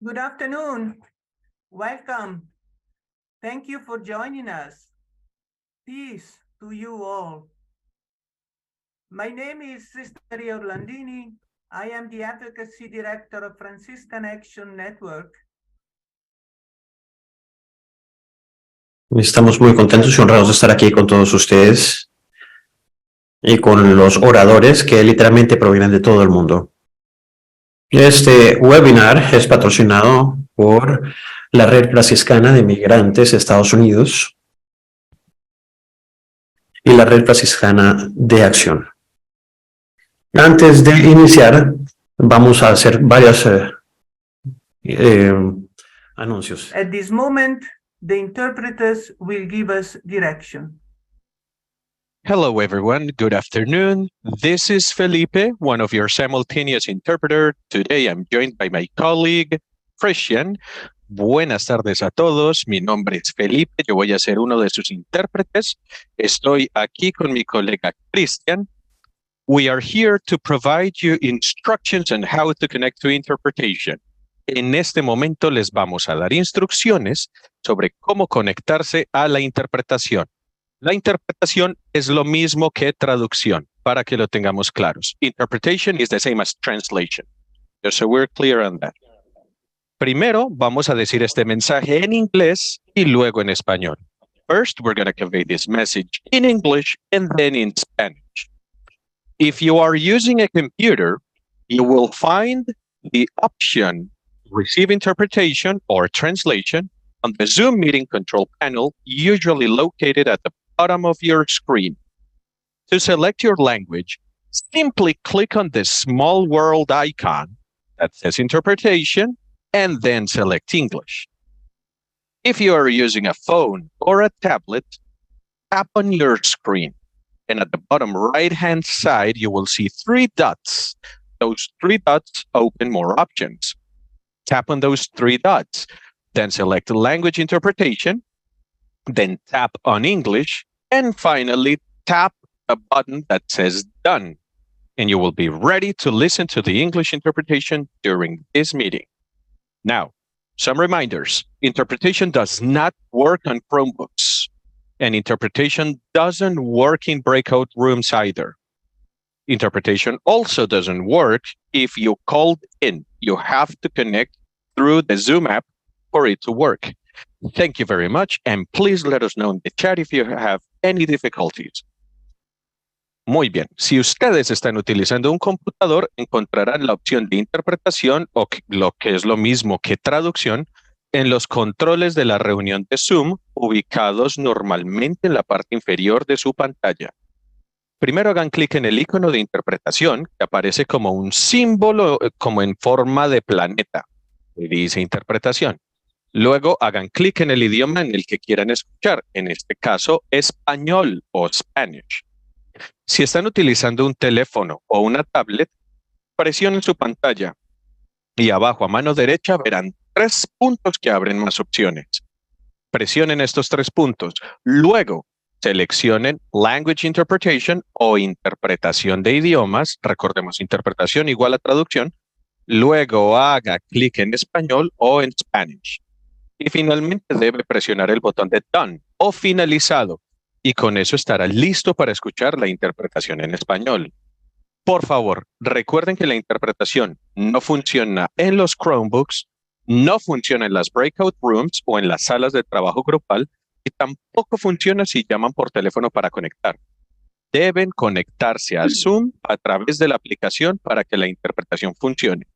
Good afternoon. Welcome. Thank you for joining us. Peace to you all. My name is Sister Orlandini. I am the Advocacy Director of Franciscan Action Network. Estamos muy contentos y honrados de estar aquí con todos ustedes y con los oradores que literalmente provienen de todo el mundo. Este webinar es patrocinado por la Red Franciscana de Migrantes de Estados Unidos y la Red Franciscana de Acción. Antes de iniciar, vamos a hacer varios anuncios. At this moment, the interpreters will give us direction. Hello, everyone. Good afternoon. This is Felipe, one of your simultaneous interpreter. Today, I'm joined by my colleague, Christian. Buenas tardes a todos. Mi nombre es Felipe. Yo voy a ser uno de sus intérpretes. Estoy aquí con mi colega, Christian. We are here to provide you instructions on how to connect to interpretation. En este momento les vamos a dar instrucciones sobre cómo conectarse a la interpretación. La interpretación es lo mismo que traducción, para que lo tengamos claros. Interpretation is the same as translation. Just so we're clear on that. Primero, vamos a decir este mensaje en inglés y luego en español. First, we're going to convey this message in English and then in Spanish. If you are using a computer, you will find the option Receive Interpretation or Translation on the Zoom meeting control panel, usually located at the bottom of your screen. To select your language, simply click on the small world icon that says Interpretation and then select English. If you are using a phone or a tablet, tap on your screen, and at the bottom right-hand side, you will see 3 dots. Those 3 dots open more options. Tap on those 3 dots, then select Language Interpretation, then tap on English, and finally tap a button that says Done, and you will be ready to listen to the English interpretation during this meeting. Now, some reminders. Interpretation does not work on Chromebooks, and interpretation doesn't work in breakout rooms either. Interpretation also doesn't work if you called in. You have to connect through the Zoom app for it to work. Thank you very much, and please let us know in the chat if you have any difficulties. Muy bien, si ustedes están utilizando un computador, encontrarán la opción de interpretación o lo que es lo mismo que traducción en los controles de la reunión de Zoom, ubicados normalmente en la parte inferior de su pantalla. Primero hagan clic en el icono de interpretación, que aparece como un símbolo, como en forma de planeta, que dice interpretación. Luego hagan clic en el idioma en el que quieran escuchar, en este caso, español o Spanish. Si están utilizando un teléfono o una tablet, presionen su pantalla y abajo a mano derecha verán 3 puntos que abren más opciones. Presionen estos 3 puntos. Luego, seleccionen Language Interpretation o interpretación de idiomas. Recordemos, interpretación igual a traducción. Luego haga clic en español o en Spanish. Y finalmente debe presionar el botón de Done o finalizado. Y con eso estará listo para escuchar la interpretación en español. Por favor, recuerden que la interpretación no funciona en los Chromebooks, no funciona en las breakout rooms o en las salas de trabajo grupal, y tampoco funciona si llaman por teléfono para conectar. Deben conectarse a Zoom a través de la aplicación para que la interpretación funcione.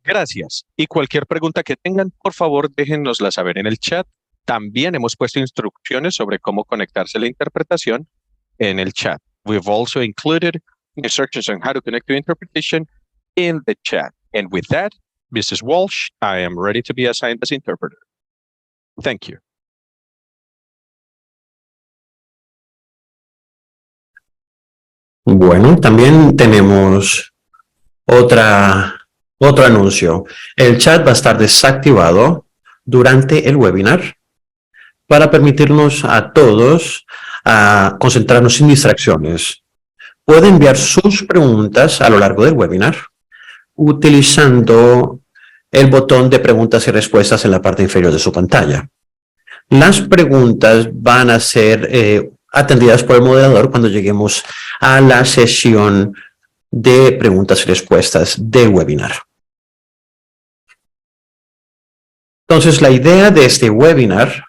Gracias. Y cualquier pregunta que tengan, por favor, déjennosla saber en el chat. También hemos puesto instrucciones sobre cómo conectarse a la interpretación en el chat. We've also included instructions on how to connect to interpretation in the chat. And with that, Mrs. Walsh, I am ready to be assigned as interpreter. Thank you. Bueno, también tenemos otro anuncio. El chat va a estar desactivado durante el webinar para permitirnos a todos a concentrarnos sin distracciones. Puede enviar sus preguntas a lo largo del webinar utilizando el botón de preguntas y respuestas en la parte inferior de su pantalla. Las preguntas van a ser atendidas por el moderador cuando lleguemos a la sesión de preguntas y respuestas del webinar. Entonces, la idea de este webinar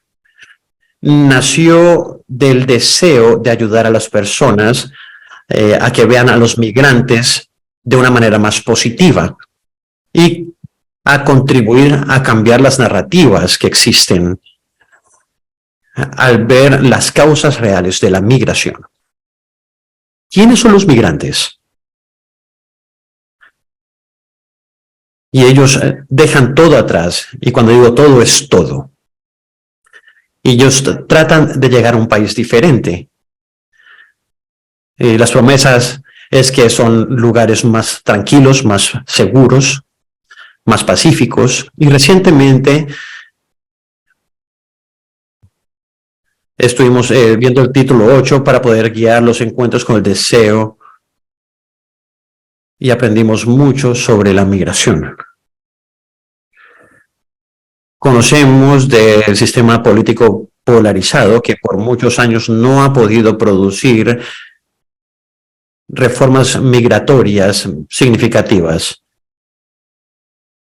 nació del deseo de ayudar a las personas a que vean a los migrantes de una manera más positiva y a contribuir a cambiar las narrativas que existen al ver las causas reales de la migración. ¿Quiénes son los migrantes? Y ellos dejan todo atrás, y cuando digo todo, es todo. Y ellos tratan de llegar a un país diferente. Las promesas es que son lugares más tranquilos, más seguros, más pacíficos. Y recientemente estuvimos viendo el título 8 para poder guiar los encuentros con el deseo y aprendimos mucho sobre la migración. Conocemos del sistema político polarizado que por muchos años no ha podido producir reformas migratorias significativas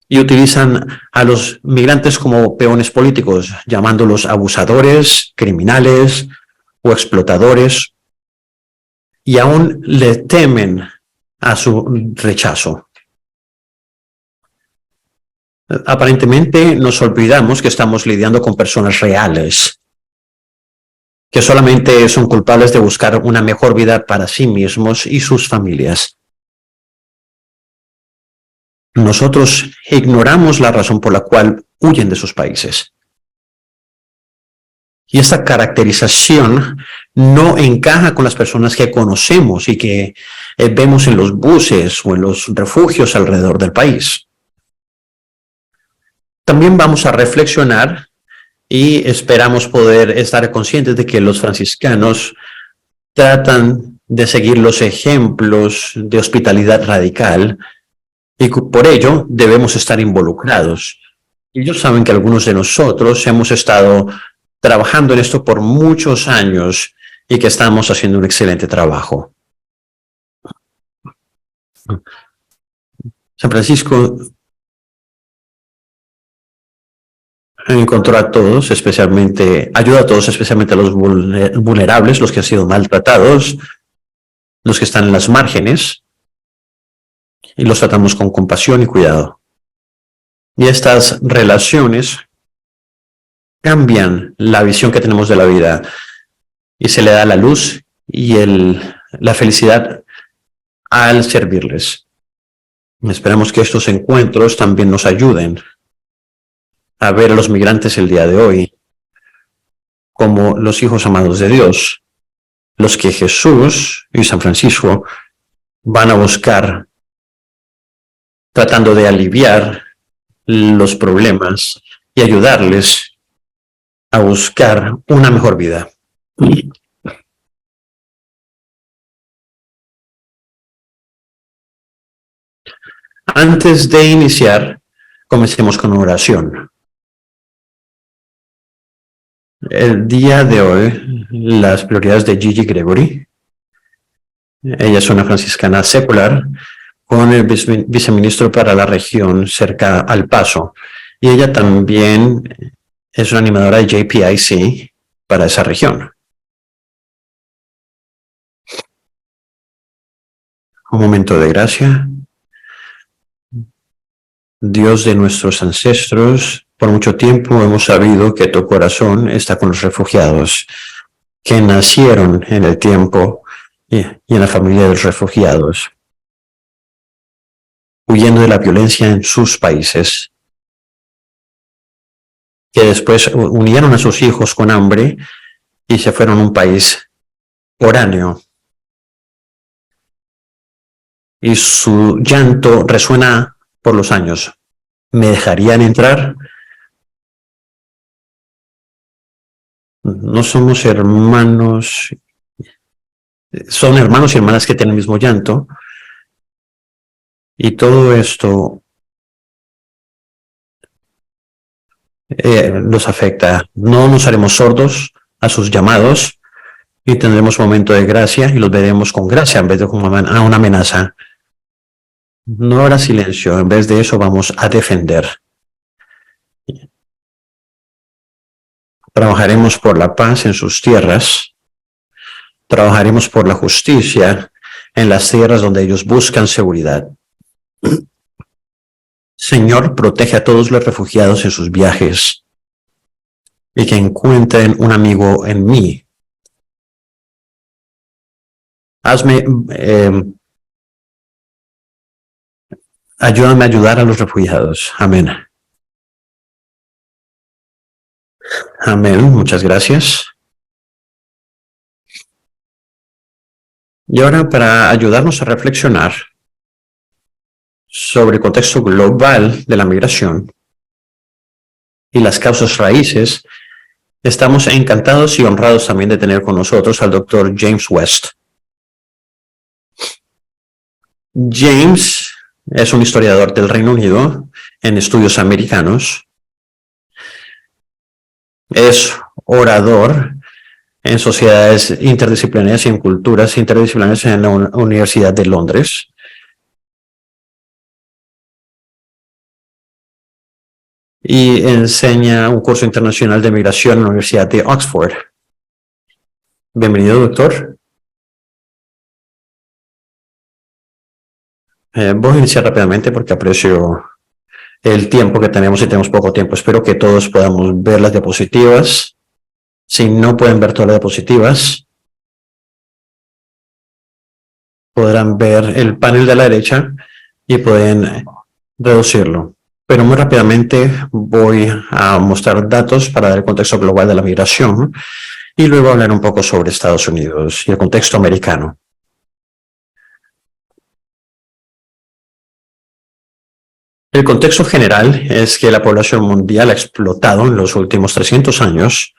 y utilizan a los migrantes como peones políticos, llamándolos abusadores, criminales o explotadores, y aún le temen a su rechazo. Aparentemente nos olvidamos que estamos lidiando con personas reales, que solamente son culpables de buscar una mejor vida para sí mismos y sus familias. Nosotros ignoramos la razón por la cual huyen de sus países. Y esta caracterización no encaja con las personas que conocemos y que vemos en los buses o en los refugios alrededor del país. También vamos a reflexionar y esperamos poder estar conscientes de que los franciscanos tratan de seguir los ejemplos de hospitalidad radical y por ello debemos estar involucrados. Ellos saben que algunos de nosotros hemos estado trabajando en esto por muchos años y que estamos haciendo un excelente trabajo. San Francisco encontró a todos, ayuda a todos, especialmente a los vulnerables, los que han sido maltratados, los que están en las márgenes, y los tratamos con compasión y cuidado. Y estas relaciones cambian la visión que tenemos de la vida y se le da la luz y la felicidad al servirles. Esperamos que estos encuentros también nos ayuden a ver a los migrantes el día de hoy como los hijos amados de Dios, los que Jesús y San Francisco van a buscar tratando de aliviar los problemas y ayudarles a buscar una mejor vida. Antes de iniciar, comencemos con una oración. El día de hoy, las prioridades de Gigi Gregory. Ella es una franciscana secular con el viceministro para la región cerca al Paso. Y ella también es una animadora de JPIC para esa región. Un momento de gracia. Dios de nuestros ancestros, por mucho tiempo hemos sabido que tu corazón está con los refugiados que nacieron en el tiempo y en la familia de los refugiados, huyendo de la violencia en sus países, que después unieron a sus hijos con hambre y se fueron a un país foráneo. Y su llanto resuena por los años. ¿Me dejarían entrar? No somos hermanos, son hermanos y hermanas que tienen el mismo llanto. Y todo esto nos afecta. No nos haremos sordos a sus llamados y tendremos un momento de gracia y los veremos con gracia en vez de como una amenaza. No habrá silencio, en vez de eso vamos a defender. Trabajaremos por la paz en sus tierras. Trabajaremos por la justicia en las tierras donde ellos buscan seguridad. Señor, protege a todos los refugiados en sus viajes y que encuentren un amigo en mí. Ayúdame a ayudar a los refugiados. Amén. Amén. Muchas gracias. Y ahora, para ayudarnos a reflexionar sobre el contexto global de la migración y las causas raíces, estamos encantados y honrados también de tener con nosotros al doctor James West. James es un historiador del Reino Unido en estudios americanos. Es orador en sociedades interdisciplinarias y en culturas interdisciplinarias en la Universidad de Londres. Y enseña un curso internacional de migración en la Universidad de Oxford. Bienvenido, doctor. Voy a iniciar rápidamente porque aprecio el tiempo que tenemos y tenemos poco tiempo. Espero que todos podamos ver las diapositivas. Si no pueden ver todas las diapositivas, podrán ver el panel de la derecha y pueden reducirlo. Pero muy rápidamente voy a mostrar datos para dar el contexto global de la migración y luego hablar un poco sobre Estados Unidos y el contexto americano. El contexto general es que la población mundial ha explotado en los últimos 300 años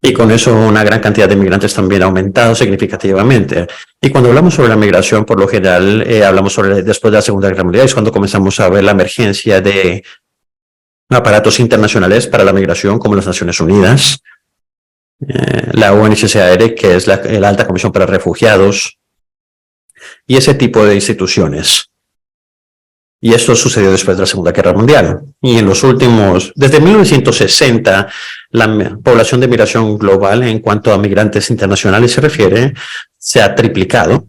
y con eso una gran cantidad de migrantes también ha aumentado significativamente. Y cuando hablamos sobre la migración, por lo general, hablamos sobre después de la Segunda Guerra Mundial, es cuando comenzamos a ver la emergencia de aparatos internacionales para la migración, como las Naciones Unidas, la UNHCR, que es la Alta Comisión para Refugiados, y ese tipo de instituciones. Y esto sucedió después de la Segunda Guerra Mundial. Y en los últimos, desde 1960, la población de migración global en cuanto a migrantes internacionales se refiere, se ha triplicado.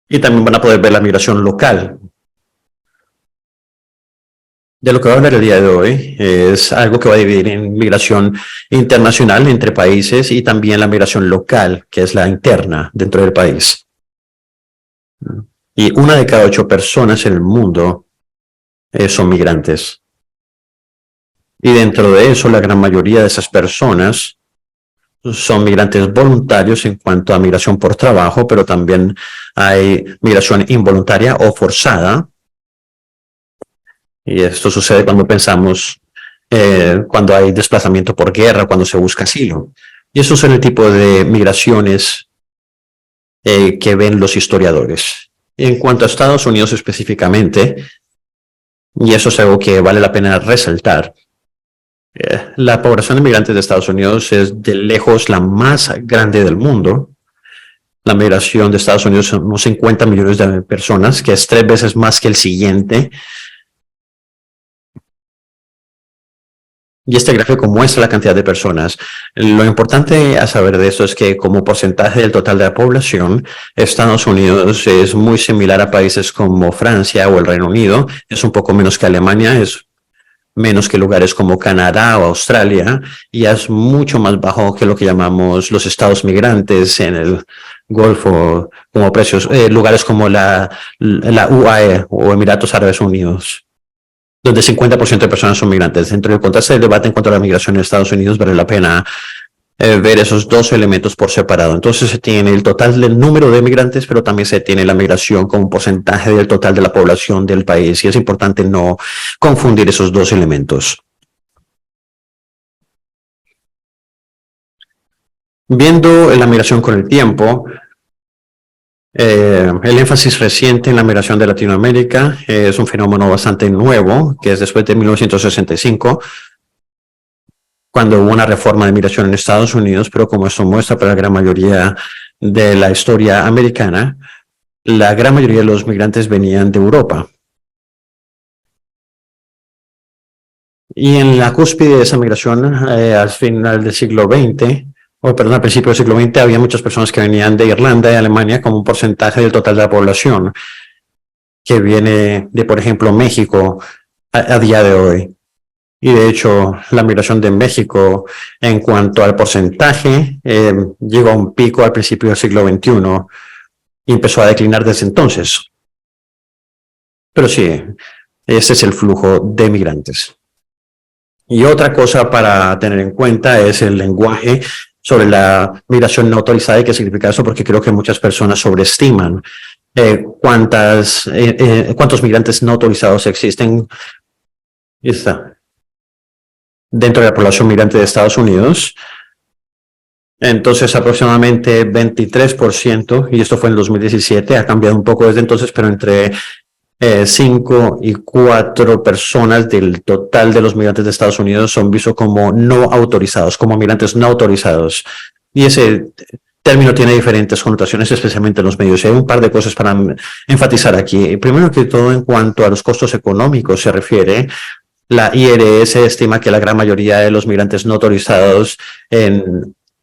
Y también van a poder ver la migración local. De lo que voy a hablar el día de hoy es algo que va a dividir en migración internacional entre países y también la migración local, que es la interna dentro del país. Y 1 de cada 8 personas en el mundo son migrantes. Y dentro de eso, la gran mayoría de esas personas son migrantes voluntarios en cuanto a migración por trabajo, pero también hay migración involuntaria o forzada. Y esto sucede cuando pensamos, cuando hay desplazamiento por guerra, cuando se busca asilo. Y esos son el tipo de migraciones que ven los historiadores. En cuanto a Estados Unidos específicamente, y eso es algo que vale la pena resaltar, la población de migrantes de Estados Unidos es de lejos la más grande del mundo. La migración de Estados Unidos son unos 50 millones de personas, que es 3 veces más que el siguiente. Y este gráfico muestra la cantidad de personas. Lo importante a saber de esto es que como porcentaje del total de la población, Estados Unidos es muy similar a países como Francia o el Reino Unido. Es un poco menos que Alemania, es menos que lugares como Canadá o Australia, y es mucho más bajo que lo que llamamos los estados migrantes en el Golfo, como lugares como la UAE o Emiratos Árabes Unidos, donde 50% de personas son migrantes. Dentro del contexto del debate en cuanto a la migración en Estados Unidos, vale la pena ver esos dos elementos por separado. Entonces se tiene el total del número de migrantes, pero también se tiene la migración como un porcentaje del total de la población del país. Y es importante no confundir esos dos elementos. Viendo la migración con el tiempo, El énfasis reciente en la migración de Latinoamérica es un fenómeno bastante nuevo, que es después de 1965, cuando hubo una reforma de migración en Estados Unidos, pero como esto muestra para la gran mayoría de la historia americana, la gran mayoría de los migrantes venían de Europa. Y en la cúspide de esa migración, al final del siglo XX, al principio del siglo XX, había muchas personas que venían de Irlanda y Alemania como un porcentaje del total de la población, que viene de, por ejemplo, México a día de hoy. Y de hecho, la migración de México en cuanto al porcentaje llegó a un pico al principio del siglo XXI y empezó a declinar desde entonces. Pero sí, ese es el flujo de migrantes. Y otra cosa para tener en cuenta es el lenguaje sobre la migración no autorizada y qué significa eso, porque creo que muchas personas sobreestiman cuántos migrantes no autorizados existen dentro de la población migrante de Estados Unidos. Entonces, aproximadamente 23%, y esto fue en el 2017, ha cambiado un poco desde entonces, pero entre 5 y 4 personas del total de los migrantes de Estados Unidos son vistos como no autorizados, como migrantes no autorizados. Y ese término tiene diferentes connotaciones, especialmente en los medios. Y hay un par de cosas para enfatizar aquí. Primero que todo, en cuanto a los costos económicos se refiere, la IRS estima que la gran mayoría de los migrantes no autorizados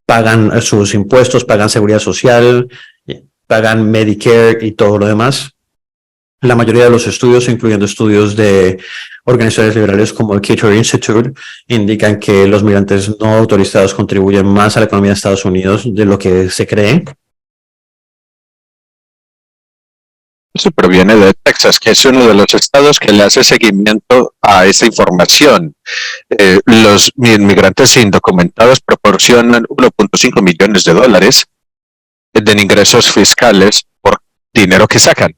pagan sus impuestos, pagan seguridad social, pagan Medicare y todo lo demás. La mayoría de los estudios, incluyendo estudios de organizaciones liberales como el Cato Institute, indican que los migrantes no autorizados contribuyen más a la economía de Estados Unidos de lo que se cree. Eso proviene de Texas, que es uno de los estados que le hace seguimiento a esta información. Los inmigrantes indocumentados proporcionan 1.5 millones de dólares en ingresos fiscales por dinero que sacan.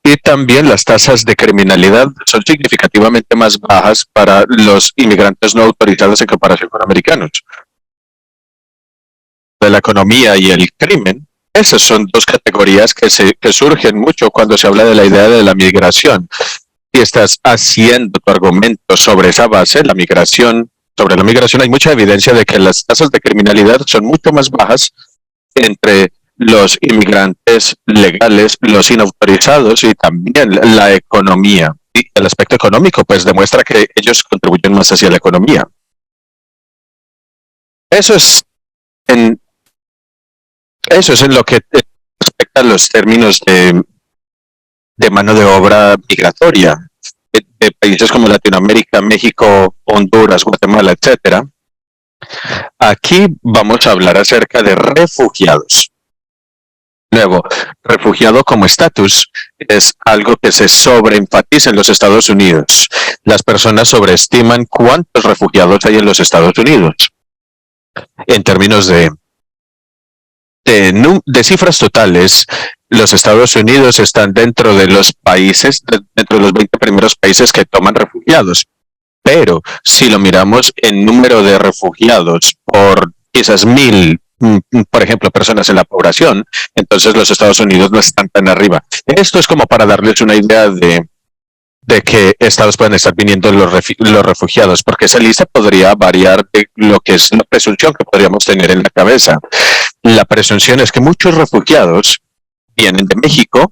Y también las tasas de criminalidad son significativamente más bajas para los inmigrantes no autorizados en comparación con americanos. De la economía y el crimen, esas son dos categorías que surgen mucho cuando se habla de la idea de la migración. Si estás haciendo tu argumento sobre esa base, sobre la migración, hay mucha evidencia de que las tasas de criminalidad son mucho más bajas entre los inmigrantes legales, los inautorizados y también la economía. Y el aspecto económico, pues, demuestra que ellos contribuyen más hacia la economía. Eso es en lo que respecta a los términos de mano de obra migratoria de países como Latinoamérica, México, Honduras, Guatemala, etcétera. Aquí vamos a hablar acerca de refugiados. Nuevo, refugiado como estatus es algo que se sobreenfatiza en los Estados Unidos. Las personas sobreestiman cuántos refugiados hay en los Estados Unidos. En términos de cifras totales, los Estados Unidos están dentro de los 20 primeros países que toman refugiados. Pero si lo miramos en número de refugiados por quizás 1,000, por ejemplo, personas en la población, entonces los Estados Unidos no están tan arriba. Esto es como para darles una idea de qué estados pueden estar viniendo los refugiados, porque esa lista podría variar de lo que es la presunción que podríamos tener en la cabeza. La presunción es que muchos refugiados vienen de México,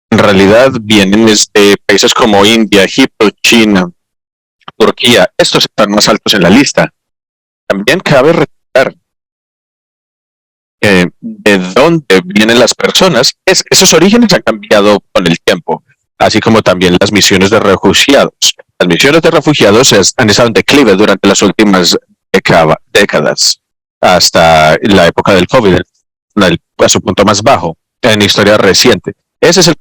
en realidad vienen de países como India, Egipto, China, Turquía. Estos están más altos en la lista. También cabe recordar de dónde vienen las personas. Esos orígenes han cambiado con el tiempo, así como también las misiones de refugiados. Las misiones de refugiados han estado en declive durante las últimas décadas, hasta la época del COVID, a su punto más bajo en historia reciente. Ese es el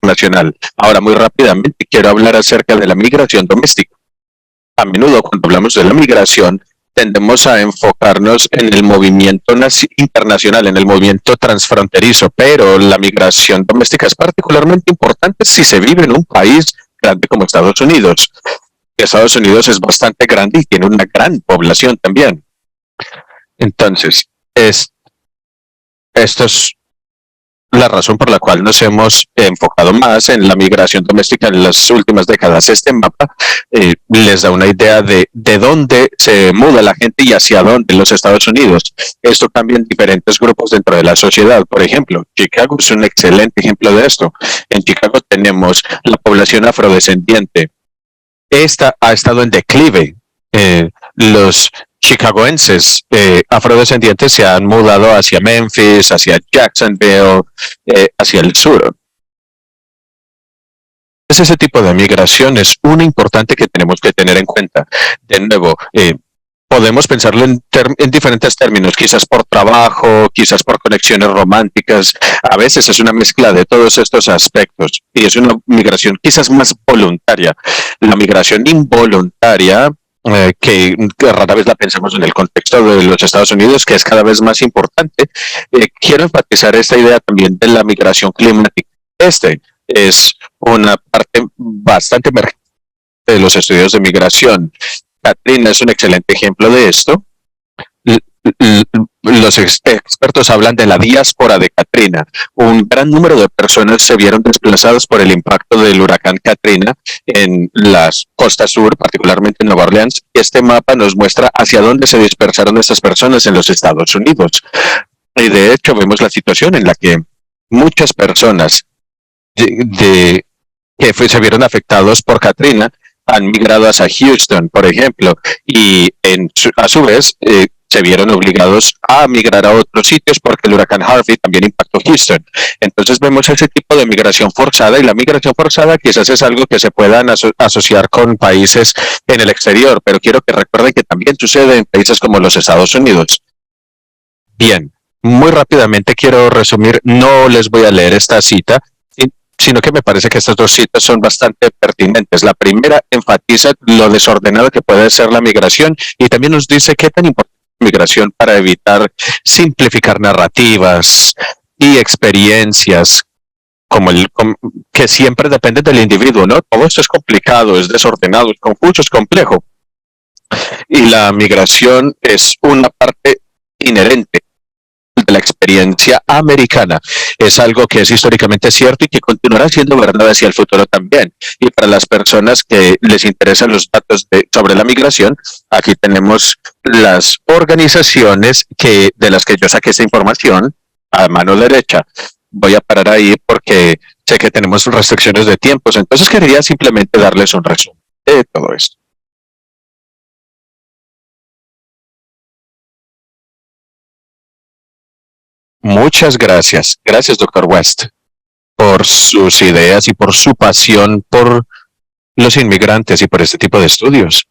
nacional. Ahora, muy rápidamente, quiero hablar acerca de la migración doméstica. A menudo, cuando hablamos de la migración, tendemos a enfocarnos en el movimiento internacional, en el movimiento transfronterizo, pero la migración doméstica es particularmente importante si se vive en un país grande como Estados Unidos. Estados Unidos es bastante grande y tiene una gran población también. Entonces, estos la razón por la cual nos hemos enfocado más en la migración doméstica en las últimas décadas. Este mapa les da una idea de dónde se muda la gente y hacia dónde en los Estados Unidos. Esto cambia en diferentes grupos dentro de la sociedad. Por ejemplo, Chicago es un excelente ejemplo de esto. En Chicago tenemos la población afrodescendiente. Esta ha estado en declive. Los chicagoenses afrodescendientes se han mudado hacia Memphis, hacia Jacksonville, hacia el sur. Ese tipo de migración es una importante que tenemos que tener en cuenta. De nuevo, podemos pensarlo en diferentes términos, quizás por trabajo, quizás por conexiones románticas. A veces es una mezcla de todos estos aspectos y es una migración quizás más voluntaria. La migración involuntaria, que rara vez la pensamos en el contexto de los Estados Unidos, que es cada vez más importante. Quiero enfatizar esta idea también de la migración climática. Este es una parte bastante emergente de los estudios de migración. Katrina es un excelente ejemplo de esto. Los expertos hablan de la diáspora de Katrina. Un gran número de personas se vieron desplazadas por el impacto del huracán Katrina en las costas sur, particularmente en Nueva Orleans. Este mapa nos muestra hacia dónde se dispersaron estas personas en los Estados Unidos. Y de hecho vemos la situación en la que muchas personas que se vieron afectados por Katrina han migrado hacia Houston, por ejemplo, y a su vez se vieron obligados a migrar a otros sitios porque el huracán Harvey también impactó Houston. Entonces vemos ese tipo de migración forzada, y la migración forzada quizás es algo que se puedan asociar con países en el exterior, pero quiero que recuerden que también sucede en países como los Estados Unidos. Bien, muy rápidamente quiero resumir, no les voy a leer esta cita, sino que me parece que estas dos citas son bastante pertinentes. La primera enfatiza lo desordenado que puede ser la migración y también nos dice qué tan importante es la migración para evitar simplificar narrativas y experiencias que siempre dependen del individuo, ¿no? Todo esto es complicado, es desordenado, es confuso, es complejo. Y la migración es una parte inherente de la experiencia americana. Es algo que es históricamente cierto y que continuará siendo verdad hacia el futuro también. Y para las personas que les interesan los datos sobre la migración, aquí tenemos las organizaciones de las que yo saqué esta información a mano derecha. Voy a parar ahí porque sé que tenemos restricciones de tiempos, entonces quería simplemente darles un resumen de todo esto. Muchas gracias. Gracias, doctor West, por sus ideas y por su pasión por los inmigrantes y por este tipo de estudios.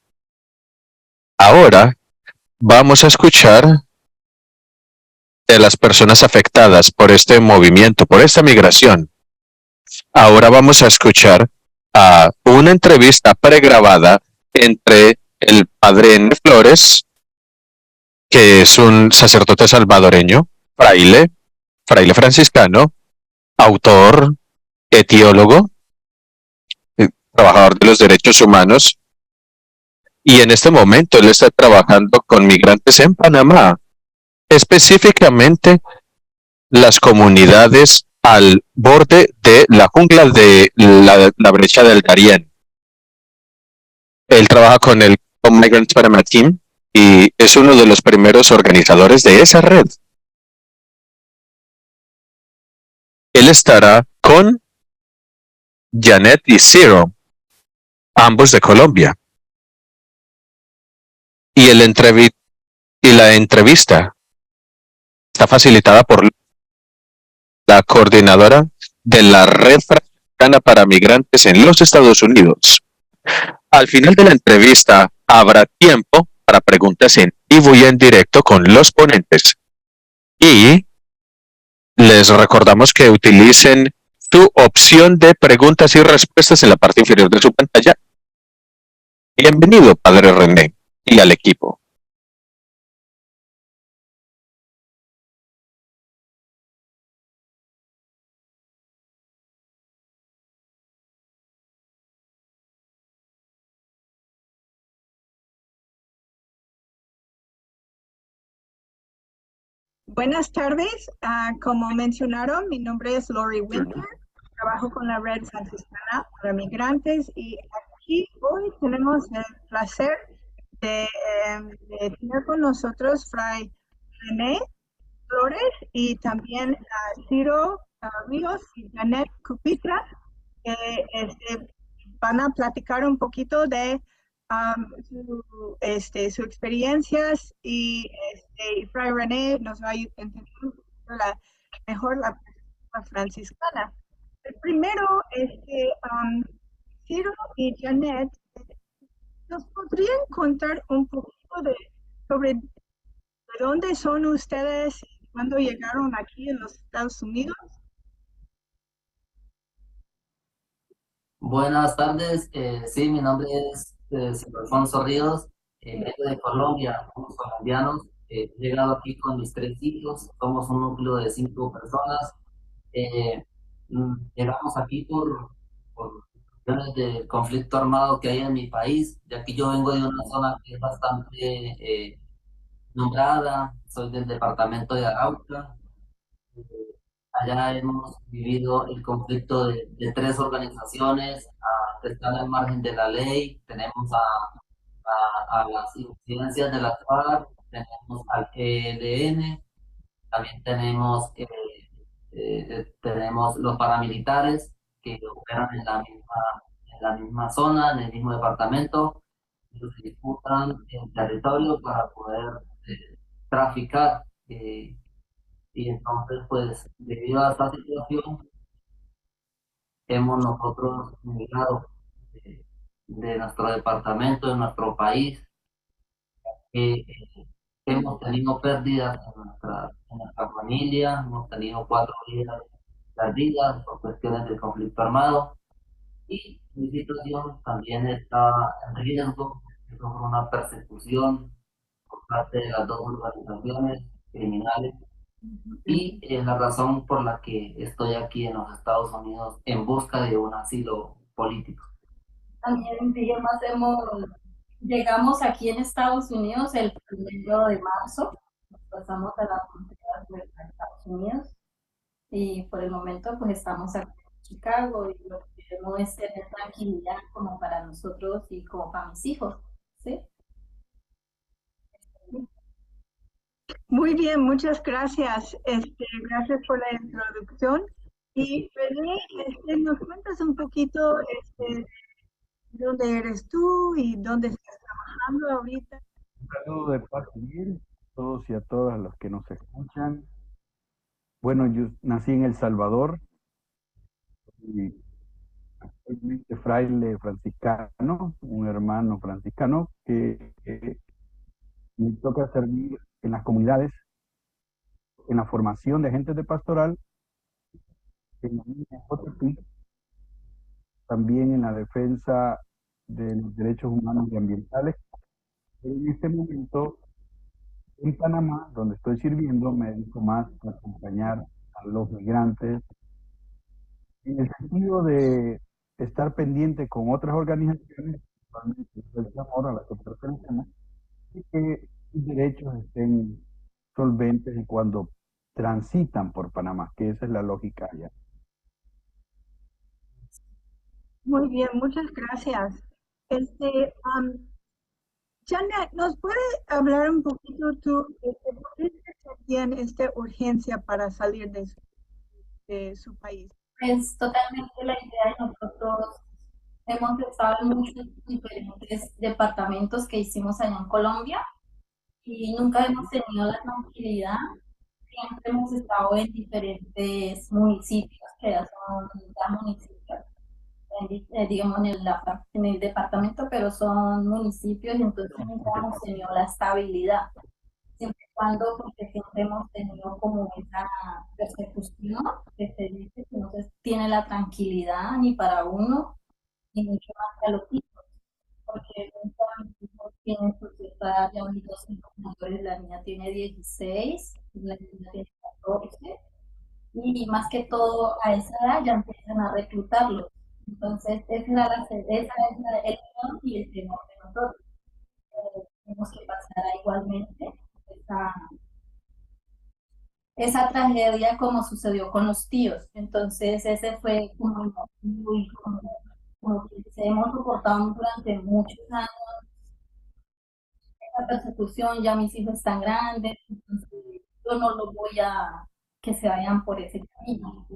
Ahora vamos a escuchar de las personas afectadas por este movimiento, por esta migración. Ahora vamos a escuchar a una entrevista pregrabada entre el padre N. Flores, que es un sacerdote salvadoreño, fraile franciscano, autor, etiólogo, trabajador de los derechos humanos, y en este momento él está trabajando con migrantes en Panamá, específicamente las comunidades al borde de la jungla de la brecha del Darién. Él trabaja con el Migrants Panama Team y es uno de los primeros organizadores de esa red. Él estará con Janet y Ciro, ambos de Colombia. Y la entrevista está facilitada por la coordinadora de la Red Franciscana para Migrantes en los Estados Unidos. Al final de la entrevista habrá tiempo para preguntas en vivo y en directo con los ponentes. Y les recordamos que utilicen su opción de preguntas y respuestas en la parte inferior de su pantalla. Bienvenido, Padre René, y al equipo. Buenas tardes. Como mencionaron, mi nombre es Lori Winter. Trabajo con la Red Franciscana para Migrantes y aquí hoy tenemos el placer de tener con nosotros Fray René Flores y también Ciro Ríos y Janet Cupitra, que van a platicar un poquito de sus experiencias y Fray René nos va a entender mejor la perspectiva franciscana. El primero es que Ciro y Janet nos podrían contar un poquito sobre de dónde son ustedes y cuándo llegaron aquí en los Estados Unidos. Buenas tardes, sí, mi nombre es Silvio Alfonso Ríos, vengo de Colombia, somos colombianos, he llegado aquí con mis 3 hijos, somos un núcleo de 5 personas, llegamos aquí por cuestiones de conflicto armado que hay en mi país, ya que yo vengo de una zona que es bastante nombrada, soy del departamento de Arauca. Allá hemos vivido el conflicto de 3 organizaciones que están al margen de la ley. Tenemos a las incidencias de la FARC, tenemos al ELN, también tenemos los paramilitares que operan en la misma zona, en el mismo departamento, y se disputan el territorio para poder traficar. Y entonces, pues, debido a esta situación, hemos nosotros migrado de nuestro departamento, de nuestro país. Hemos tenido pérdidas en nuestra familia, hemos tenido 4 vidas perdidas por cuestiones de conflicto armado. Y mi situación también está en riesgo de sufrir una persecución por parte de las 2 organizaciones criminales. Y es la razón por la que estoy aquí en los Estados Unidos en busca de un asilo político. También, digamos, llegamos aquí en Estados Unidos el 1 de marzo, nos pasamos a la frontera de Estados Unidos y por el momento pues estamos aquí en Chicago y lo que queremos es tener tranquilidad como para nosotros y como para mis hijos, ¿sí? Muy bien, muchas gracias. Gracias por la introducción. Y René, ¿nos cuentas un poquito dónde eres tú y dónde estás trabajando ahorita? Un saludo de paz y bien a todos y a todas los que nos escuchan. Bueno, yo nací en El Salvador y actualmente fraile franciscano, un hermano franciscano que me toca servir en las comunidades, en la formación de agentes de pastoral, en la línea JP, también en la defensa de los derechos humanos y ambientales. Pero en este momento, en Panamá, donde estoy sirviendo, me dedico más a acompañar a los migrantes en el sentido de estar pendiente con otras organizaciones, principalmente el Clamor a la que pertenecemos, y que sus derechos estén solventes y cuando transitan por Panamá, que esa es la lógica allá. Muy bien, muchas gracias. Janet, ¿nos puede hablar un poquito tú por qué sentían esta urgencia para salir de su país? Es totalmente la idea de nosotros. Hemos estado en muchos diferentes departamentos que hicimos allá en Colombia y nunca hemos tenido la tranquilidad. Siempre hemos estado en diferentes municipios, que ya son ya municipios, digamos en el departamento, pero son municipios y entonces nunca hemos tenido la estabilidad. Siempre y cuando, porque siempre hemos tenido como esa persecución que se dice que no se tiene la tranquilidad ni para uno, ni mucho más que a los hijos, porque nunca mis hijos tienen su cierta edad, ya mis 2 hijos mayores, la niña tiene 16, la niña tiene 14, y más que todo a esa edad ya empiezan a reclutarlos. Entonces, esa es el miedo y el temor de nosotros. Tenemos que pasar igualmente esa tragedia como sucedió con los tíos. Entonces ese fue como que hemos soportado durante muchos años esa persecución, ya mis hijos están grandes, entonces yo no los voy a que se vayan por ese camino.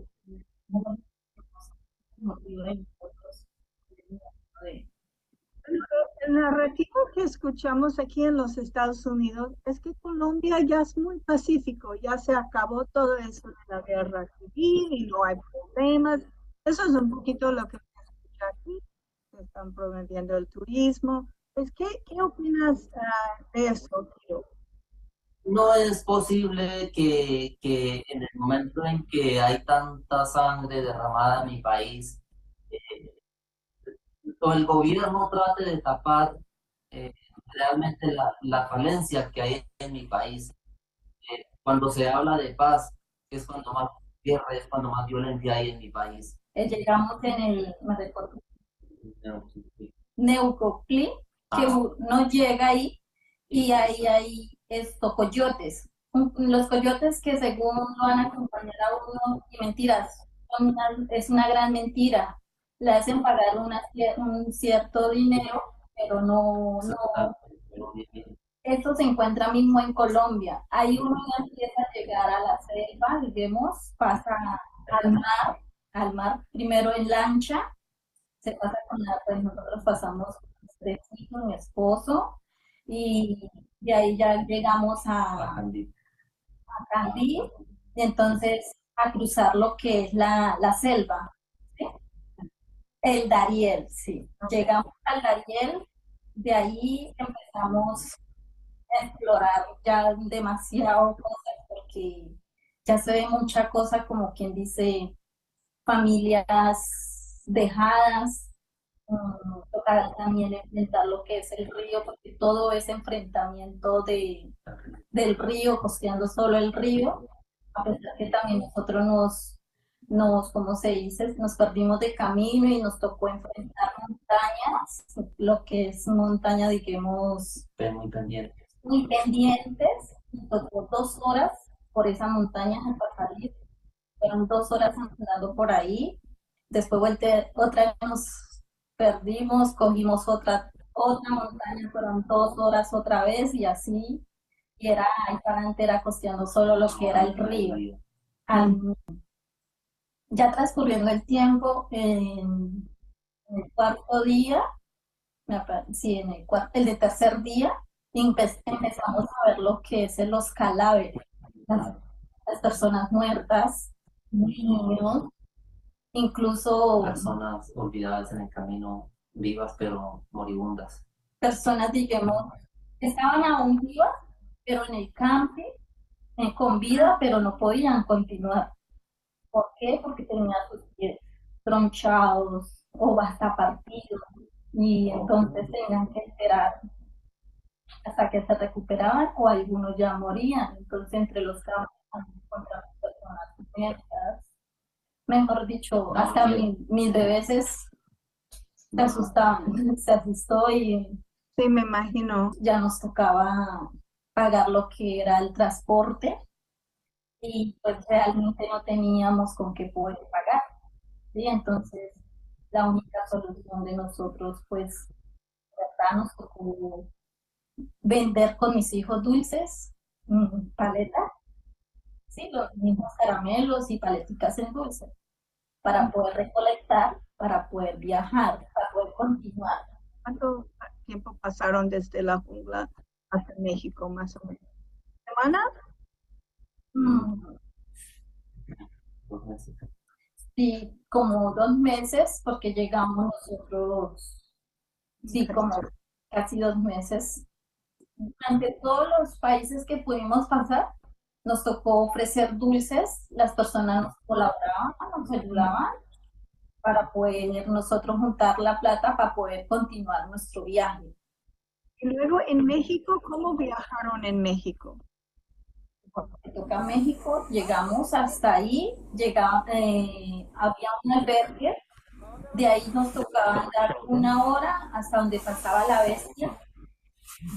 El narrativo que escuchamos aquí en los Estados Unidos es que Colombia ya es muy pacífico, ya se acabó todo eso de la guerra civil y no hay problemas. Eso es un poquito lo que se escucha aquí. Se están promoviendo el turismo. ¿Qué opinas de eso, Tiro? No es posible que en el momento en que hay tanta sangre derramada en mi país, o el gobierno trate de tapar realmente la falencia que hay en mi país. Cuando se habla de paz, es cuando más guerra, es cuando más violencia hay en mi país. Llegamos en el Neucoclí, que uno llega ahí y ahí hay coyotes. Los coyotes que según lo van a acompañar a uno, y mentiras, es una gran mentira. Le hacen pagar un cierto dinero, pero no. Esto se encuentra mismo en Colombia. Ahí uno ya empieza a llegar a la selva, digamos, pasa al mar primero en lancha, se pasa pues nosotros pasamos con 3 hijos, mi esposo, y de ahí ya llegamos a Candí, y entonces a cruzar lo que es la selva, ¿sí? El Dariel, sí. Llegamos al Dariel, de ahí empezamos a explorar ya demasiado cosas, porque ya se ve mucha cosa, como quien dice, familias dejadas, tocar también enfrentar lo que es el río, porque todo ese enfrentamiento del río, costeando solo el río, a pesar que también nosotros ¿cómo se dice? Nos perdimos de camino y nos tocó enfrentar montañas, lo que es montaña, digamos, muy pendientes, nos tocó 2 horas por esa montaña para salir, fueron 2 horas andando por ahí, después otra vez nos perdimos, cogimos otra montaña, fueron 2 horas otra vez y así, y era ahí para entera costeando solo lo que era el río. Ya transcurriendo el tiempo, en el cuarto día, sí, el de tercer día, empezamos a ver lo que es los cadáveres, las personas muertas, niños, incluso personas olvidadas en el camino, vivas pero moribundas. Personas, digamos, estaban aún vivas, pero en el camping, con vida, pero no podían continuar. ¿Por qué? Porque tenían sus pies tronchados o hasta partidos, y entonces tenían que esperar hasta que se recuperaban, o algunos ya morían. Entonces entre los campos encontramos personas muertas. Mejor dicho, hasta mis bebés se asustaban, se asustó, y Sí, me imagino. ya nos tocaba pagar lo que era el transporte, y pues realmente no teníamos con qué poder pagar, ¿sí? Entonces la única solución de nosotros, pues, ¿verdad? Nos tocó vender con mis hijos dulces, paletas, ¿sí? Los mismos caramelos y paleticas en dulce, para poder recolectar, para poder viajar, para poder continuar. ¿Cuánto tiempo pasaron desde la jungla hasta México, más o menos? ¿Semanas? Sí, como 2 meses, porque llegamos nosotros, sí, como casi 2 meses. Ante todos los países que pudimos pasar, nos tocó ofrecer dulces, las personas nos colaboraban, nos ayudaban para poder nosotros juntar la plata para poder continuar nuestro viaje. Y luego en México, ¿cómo viajaron en México? Cuando me toca México, llegamos hasta ahí, había un albergue, de ahí nos tocaba andar 1 hora hasta donde pasaba la bestia.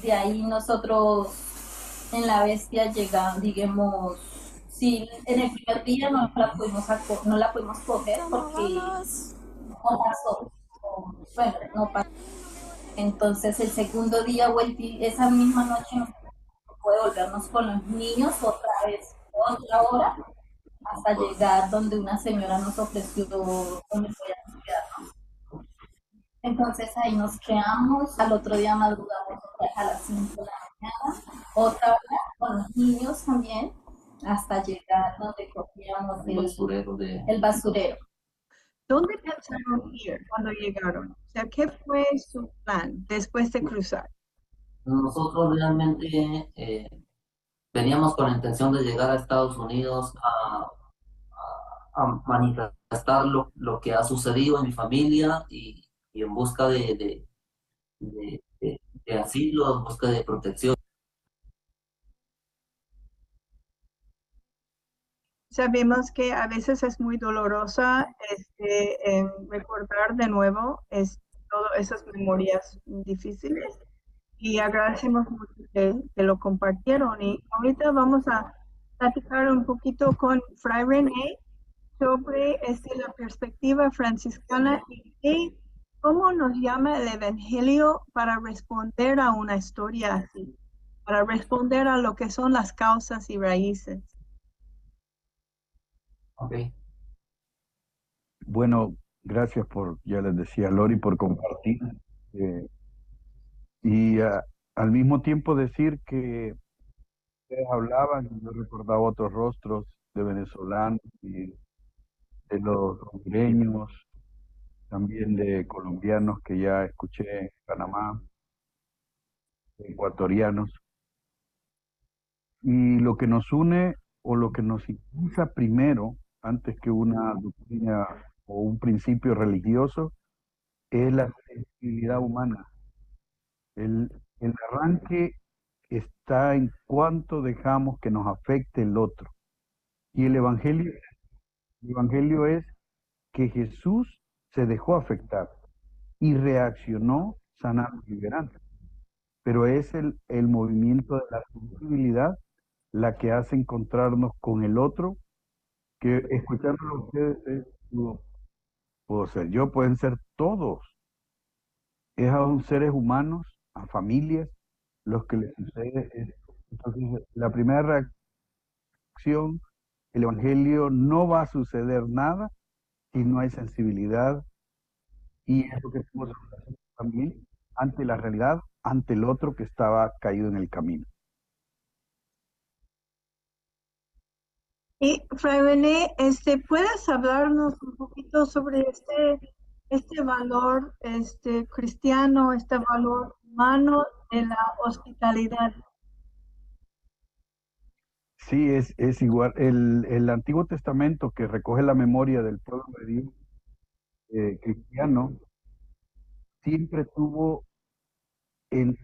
De ahí nosotros en la bestia llegamos, Sí, en el primer día no la pudimos coger porque no pasó. Bueno, no pasó. Entonces el segundo día esa misma noche nos tocó devolvernos con los niños otra vez, otra hora, hasta llegar donde una señora nos ofreció donde podíamos quedarnos. Entonces ahí nos quedamos, al otro día madrugamos a las 5 de la mañana, otra hora con los niños también, hasta llegar donde cogíamos el basurero. ¿Dónde pensaron ir cuando llegaron? O sea, ¿qué fue su plan después de cruzar? Nosotros realmente veníamos con la intención de llegar a Estados Unidos a manifestar lo que ha sucedido en mi familia y en busca de asilo, en busca de protección. Sabemos que a veces es muy dolorosa recordar de nuevo todas esas memorias difíciles y agradecemos mucho que lo compartieron. Y ahorita vamos a platicar un poquito con Fray René sobre la perspectiva franciscana y cómo nos llama el Evangelio para responder a una historia así, para responder a lo que son las causas y raíces. Okay. Bueno, gracias ya les decía Lori, por compartir. Y al mismo tiempo decir que ustedes hablaban, yo recordaba otros rostros de venezolanos y de los hondureños, también de colombianos que ya escuché en Panamá, ecuatorianos. Y lo que nos une o lo que nos impulsa primero, antes que una doctrina o un principio religioso, es la sensibilidad humana. El arranque está en cuánto dejamos que nos afecte el otro. Y el evangelio es que Jesús se dejó afectar y reaccionó sanando y liberando. Pero es el movimiento de la sensibilidad la que hace encontrarnos con el otro, que escuchándolo a ustedes, puedo ser yo, pueden ser todos. Es a un seres humanos, a familias, los que les sucede esto. Entonces, la primera reacción, el Evangelio, no va a suceder nada si no hay sensibilidad, y es lo que estamos haciendo también ante la realidad, ante el otro que estaba caído en el camino. Y Fray René, ¿puedes hablarnos un poquito sobre este valor cristiano, este valor humano de la hospitalidad? Sí, es igual. El Antiguo Testamento, que recoge la memoria del pueblo de Dios cristiano, siempre tuvo en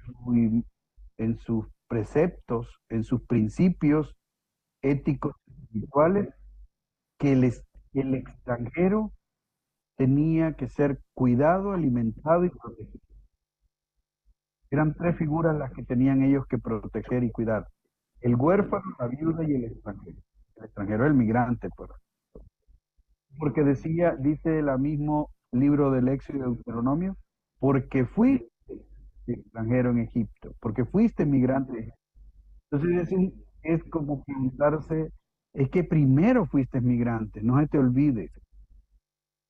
sus preceptos, en sus principios éticos y espirituales, que el extranjero tenía que ser cuidado, alimentado y protegido. Eran tres figuras las que tenían ellos que proteger y cuidar: el huérfano, la viuda y el extranjero. El extranjero, el migrante, pues. Porque dice el mismo libro del Éxodo y Deuteronomio, porque fuiste extranjero en Egipto, porque fuiste migrante. Entonces es como preguntarse, es que primero fuiste migrante, no se te olvide.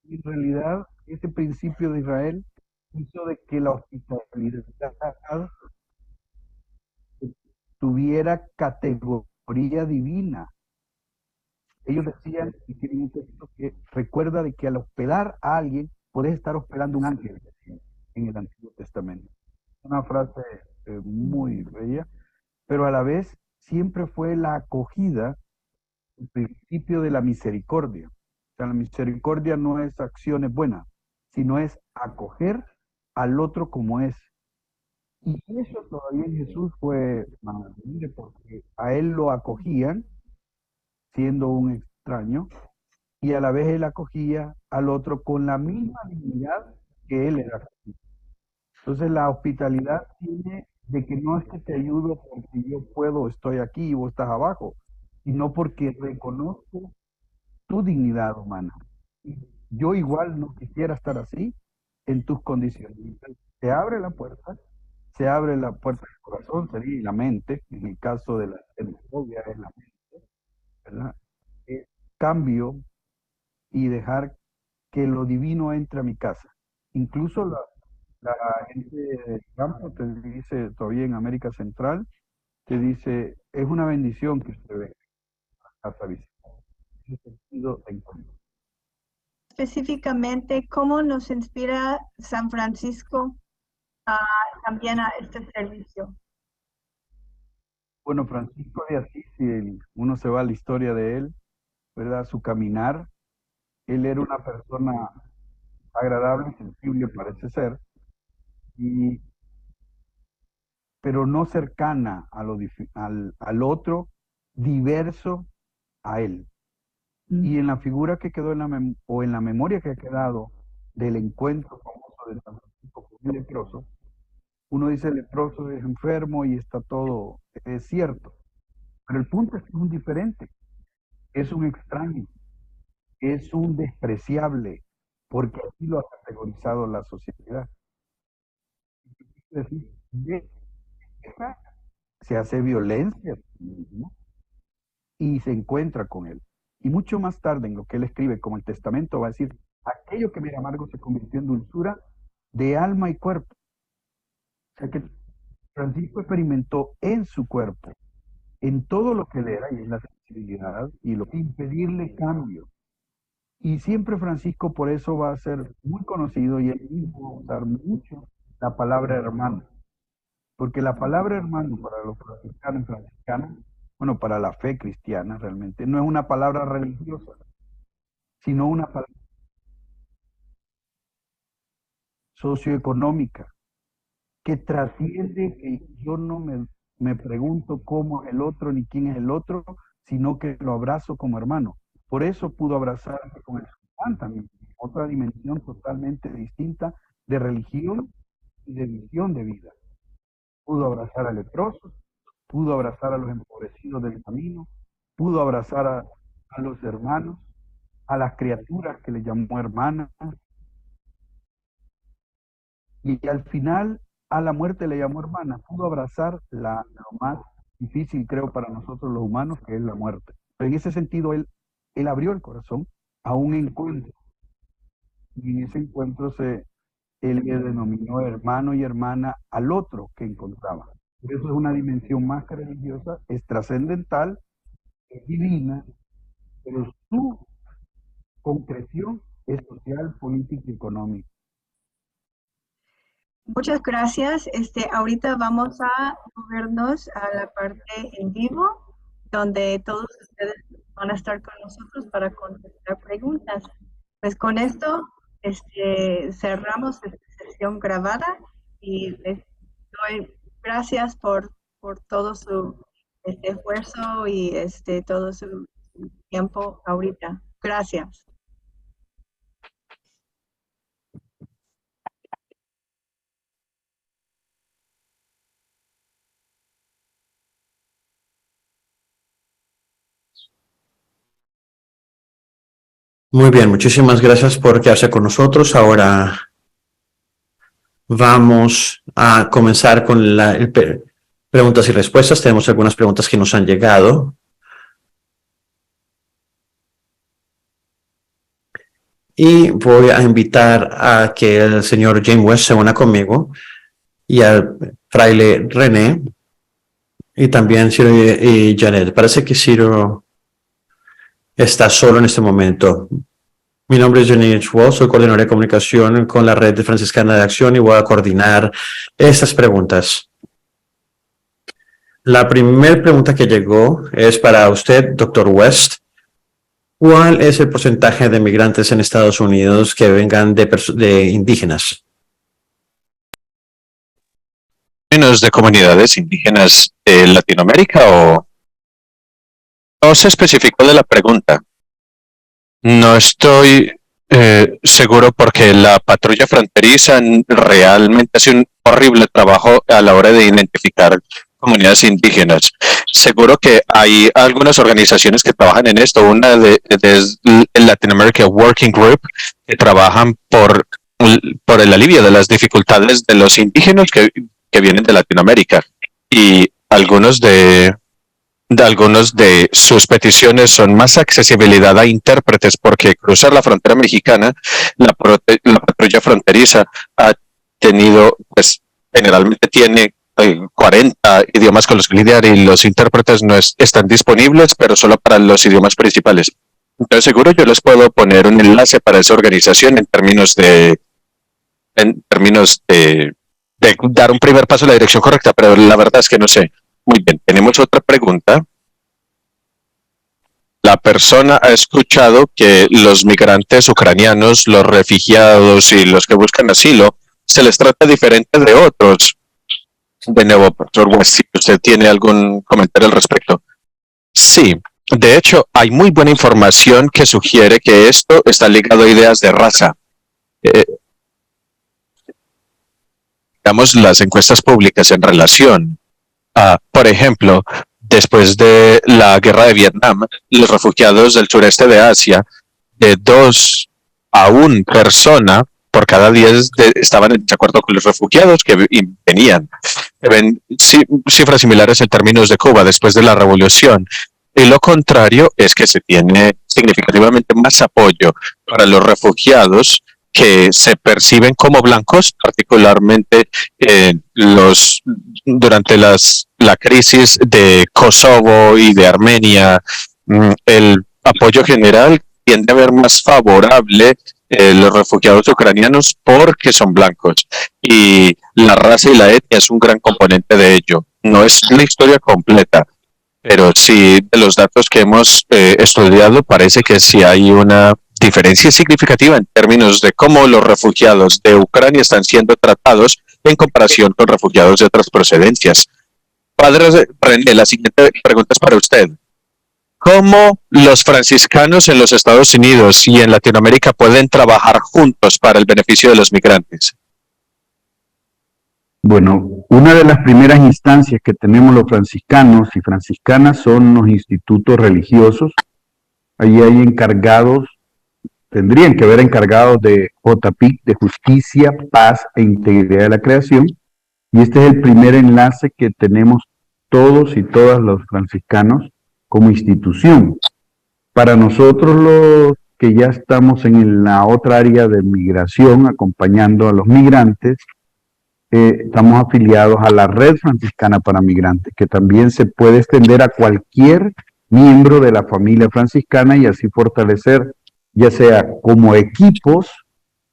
En realidad, ese principio de Israel hizo de que la hospitalidad tuviera categoría divina. Ellos decían, y tienen un texto que recuerda de que al hospedar a alguien, puedes estar hospedando un ángel en el Antiguo Testamento. Una frase muy bella, pero a la vez siempre fue la acogida, el principio de la misericordia. O sea, la misericordia no es acciones buenas, sino es acoger al otro como es. Y eso todavía en Jesús fue maravilloso, porque a él lo acogían siendo un extraño, y a la vez él acogía al otro con la misma dignidad que él era. Entonces la hospitalidad tiene de que no es que te ayudo porque yo puedo, estoy aquí y vos estás abajo, sino porque reconozco tu dignidad humana. Yo igual no quisiera estar así en tus condiciones. Se abre la puerta del corazón, sería y la mente, en el caso de la xenofobia es la mente, ¿verdad? Cambio y dejar que lo divino entre a mi casa. Incluso la gente del campo te dice, todavía en América Central, te dice, es una bendición que usted venga a casa a visitar. En ese sentido, te encuentro. Específicamente, ¿cómo nos inspira San Francisco también a este servicio? Bueno, Francisco de Asís, si uno se va a la historia de él, ¿verdad? Su caminar, él era una persona agradable, sensible, parece ser, pero no cercana a al otro, diverso a él. Y en la figura que quedó en la memoria que ha quedado del encuentro famoso de San Francisco con el leproso, uno dice el leproso es enfermo y está todo, es cierto, pero el punto es que es un diferente, es un extraño, es un despreciable, porque así lo ha categorizado la sociedad. Es decir, se hace violencia y se encuentra con él. Y mucho más tarde, en lo que él escribe como el testamento, va a decir, aquello que me era amargo se convirtió en dulzura de alma y cuerpo. O sea que Francisco experimentó en su cuerpo, en todo lo que él era, y en la sensibilidad, y lo que impedirle cambio. Y siempre Francisco por eso va a ser muy conocido, y él mismo va a usar mucho la palabra hermano. Porque la palabra hermano para los franciscanos y franciscanas, bueno, para la fe cristiana realmente, no es una palabra religiosa, sino una palabra socioeconómica, que trasciende que yo no me pregunto cómo es el otro ni quién es el otro, sino que lo abrazo como hermano. Por eso pudo abrazarse con el sultán también, otra dimensión totalmente distinta de religión y de visión de vida. Pudo abrazar al leproso, pudo abrazar a los empobrecidos del camino, pudo abrazar a los hermanos, a las criaturas que le llamó hermanas, y al final a la muerte le llamó hermana. Pudo abrazar lo más difícil, creo, para nosotros los humanos, que es la muerte. Pero en ese sentido, él abrió el corazón a un encuentro, y en ese encuentro él le denominó hermano y hermana al otro que encontraba. Por eso es una dimensión más que religiosa, es trascendental, es divina, pero su concreción es social, política y económica. Muchas gracias. Ahorita vamos a movernos a la parte en vivo, donde todos ustedes van a estar con nosotros para contestar preguntas. Pues con esto cerramos esta sesión grabada y les doy gracias por todo su esfuerzo y todo su tiempo ahorita. Gracias. Muy bien, muchísimas gracias por quedarse con nosotros. Ahora vamos a comenzar con preguntas y respuestas. Tenemos algunas preguntas que nos han llegado. Y voy a invitar a que el señor James West se una conmigo y al fraile René y también Ciro y Janet. Parece que Ciro está solo en este momento. Mi nombre es Johnny Wall, soy coordinador de comunicación con la Red Franciscana de Acción y voy a coordinar estas preguntas. La primera pregunta que llegó es para usted, Dr. West. ¿Cuál es el porcentaje de migrantes en Estados Unidos que vengan de indígenas? ¿Menos de comunidades indígenas de Latinoamérica o no se especificó de la pregunta? No estoy seguro porque la patrulla fronteriza realmente hace un horrible trabajo a la hora de identificar comunidades indígenas. Seguro que hay algunas organizaciones que trabajan en esto. Una de el Latin America Working Group, que trabajan por el alivio de las dificultades de los indígenas que vienen de Latinoamérica. Y algunos de sus peticiones son más accesibilidad a intérpretes, porque cruzar la frontera mexicana, la patrulla fronteriza ha tenido, pues generalmente tiene 40 idiomas con los que lidiar y los intérpretes no están disponibles, pero solo para los idiomas principales. Entonces seguro yo les puedo poner un enlace para esa organización en términos de dar un primer paso en la dirección correcta, pero la verdad es que no sé. Muy bien, tenemos otra pregunta. La persona ha escuchado que los migrantes ucranianos, los refugiados y los que buscan asilo, se les trata diferente de otros. De nuevo, profesor West, si usted tiene algún comentario al respecto. Sí, de hecho, hay muy buena información que sugiere que esto está ligado a ideas de raza. Digamos, las encuestas públicas en relación a, por ejemplo, después de la guerra de Vietnam, los refugiados del sureste de Asia, de 2 a 1 persona por cada 10 estaban en desacuerdo con los refugiados que venían. Ven cifras similares en términos de Cuba después de la revolución. Y lo contrario es que se tiene significativamente más apoyo para los refugiados que se perciben como blancos, particularmente durante la crisis de Kosovo y de Armenia. El apoyo general tiende a ver más favorable los refugiados ucranianos porque son blancos, y la raza y la etnia es un gran componente de ello. No es la historia completa, pero sí, de los datos que hemos estudiado, parece que sí hay una diferencia significativa en términos de cómo los refugiados de Ucrania están siendo tratados en comparación con refugiados de otras procedencias. Padre René, la siguiente pregunta es para usted. ¿Cómo los franciscanos en los Estados Unidos y en Latinoamérica pueden trabajar juntos para el beneficio de los migrantes? Bueno, una de las primeras instancias que tenemos los franciscanos y franciscanas son los institutos religiosos. Allí hay encargados, tendrían que haber encargados de JPIC, de Justicia, Paz e Integridad de la Creación. Y este es el primer enlace que tenemos todos y todas los franciscanos como institución. Para nosotros los que ya estamos en la otra área de migración, acompañando a los migrantes, estamos afiliados a la Red Franciscana para Migrantes, que también se puede extender a cualquier miembro de la familia franciscana y así fortalecer, ya sea como equipos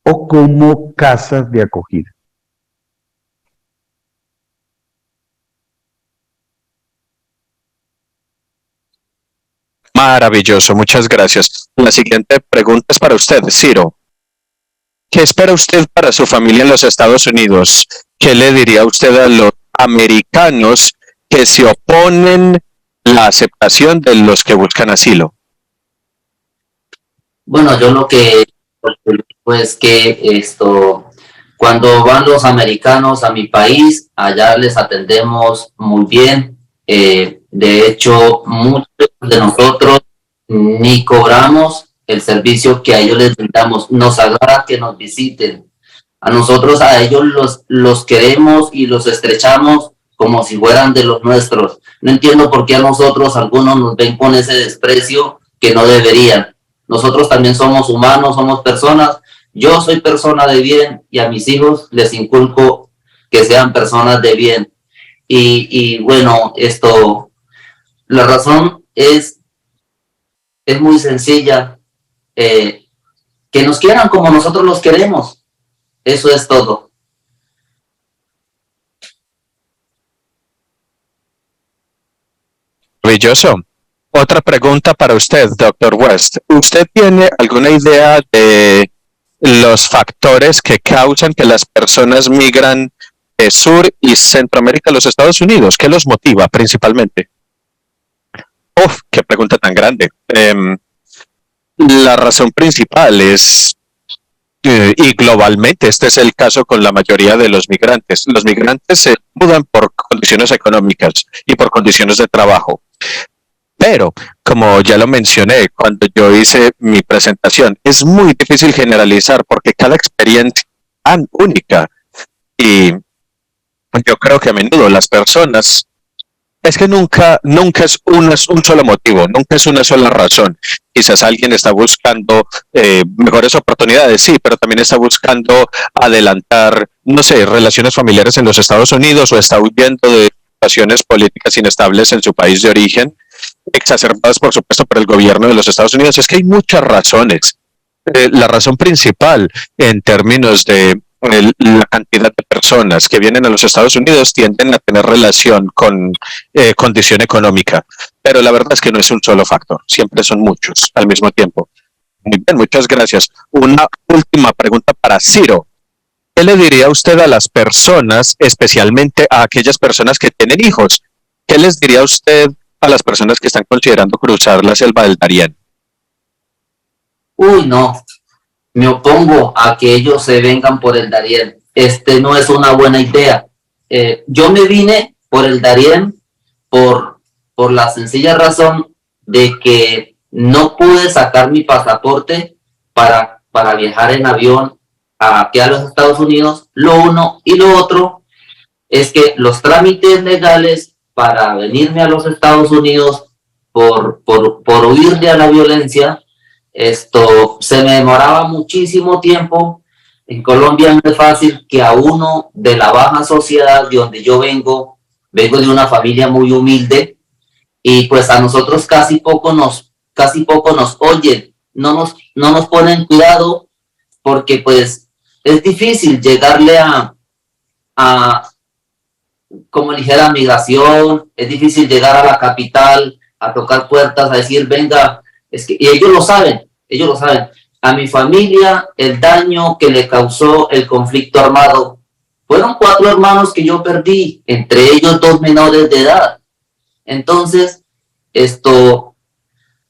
o como casas de acogida. Maravilloso, muchas gracias. La siguiente pregunta es para usted, Ciro. ¿Qué espera usted para su familia en los Estados Unidos? ¿Qué le diría usted a los americanos que se oponen a la aceptación de los que buscan asilo? Bueno, yo lo que digo es que cuando van los americanos a mi país, allá les atendemos muy bien. De hecho, muchos de nosotros ni cobramos el servicio que a ellos les brindamos. Nos agrada que nos visiten. A nosotros, a ellos los queremos y los estrechamos como si fueran de los nuestros. No entiendo por qué a nosotros algunos nos ven con ese desprecio que no deberían. Nosotros también somos humanos, somos personas. Yo soy persona de bien y a mis hijos les inculco que sean personas de bien. Y bueno, la razón es muy sencilla. Que nos quieran como nosotros los queremos. Eso es todo. Maravilloso. Otra pregunta para usted, Dr. West. ¿Usted tiene alguna idea de los factores que causan que las personas migran de Sur y Centroamérica a los Estados Unidos? ¿Qué los motiva principalmente? ¡Uf! ¡Qué pregunta tan grande! La razón principal es y globalmente este es el caso con la mayoría de los migrantes. Los migrantes se mudan por condiciones económicas y por condiciones de trabajo. Pero, como ya lo mencioné cuando yo hice mi presentación, es muy difícil generalizar porque cada experiencia es tan única. Y yo creo que a menudo las personas, es que nunca es un solo motivo, nunca es una sola razón. Quizás alguien está buscando mejores oportunidades, sí, pero también está buscando adelantar, no sé, relaciones familiares en los Estados Unidos o está huyendo de situaciones políticas inestables en su país de origen, exacerbadas, por supuesto, por el gobierno de los Estados Unidos. Es que hay muchas razones. La razón principal en términos de la cantidad de personas que vienen a los Estados Unidos tienden a tener relación con condición económica, pero la verdad es que no es un solo factor, siempre son muchos al mismo tiempo. Muy bien, muchas gracias. Una última pregunta para Ciro. ¿Qué le diría usted a las personas, especialmente a aquellas personas que tienen hijos? ¿Qué les diría usted a las personas que están considerando cruzar la selva del Darién? Uy, no, me opongo a que ellos se vengan por el Darién. No es una buena idea. Yo me vine por el Darién por la sencilla razón de que no pude sacar mi pasaporte para viajar en avión aquí a los Estados Unidos. Lo uno, y lo otro es que los trámites legales para venirme a los Estados Unidos por huir de la violencia, se me demoraba muchísimo tiempo. En Colombia no es fácil que a uno de la baja sociedad de donde yo vengo de una familia muy humilde, y pues a nosotros casi poco nos oyen, no nos ponen cuidado, porque pues es difícil llegarle a como ligera migración, es difícil llegar a la capital, a tocar puertas, a decir, venga, y ellos lo saben. A mi familia, el daño que le causó el conflicto armado, fueron 4 hermanos que yo perdí, entre ellos 2 menores de edad. Entonces,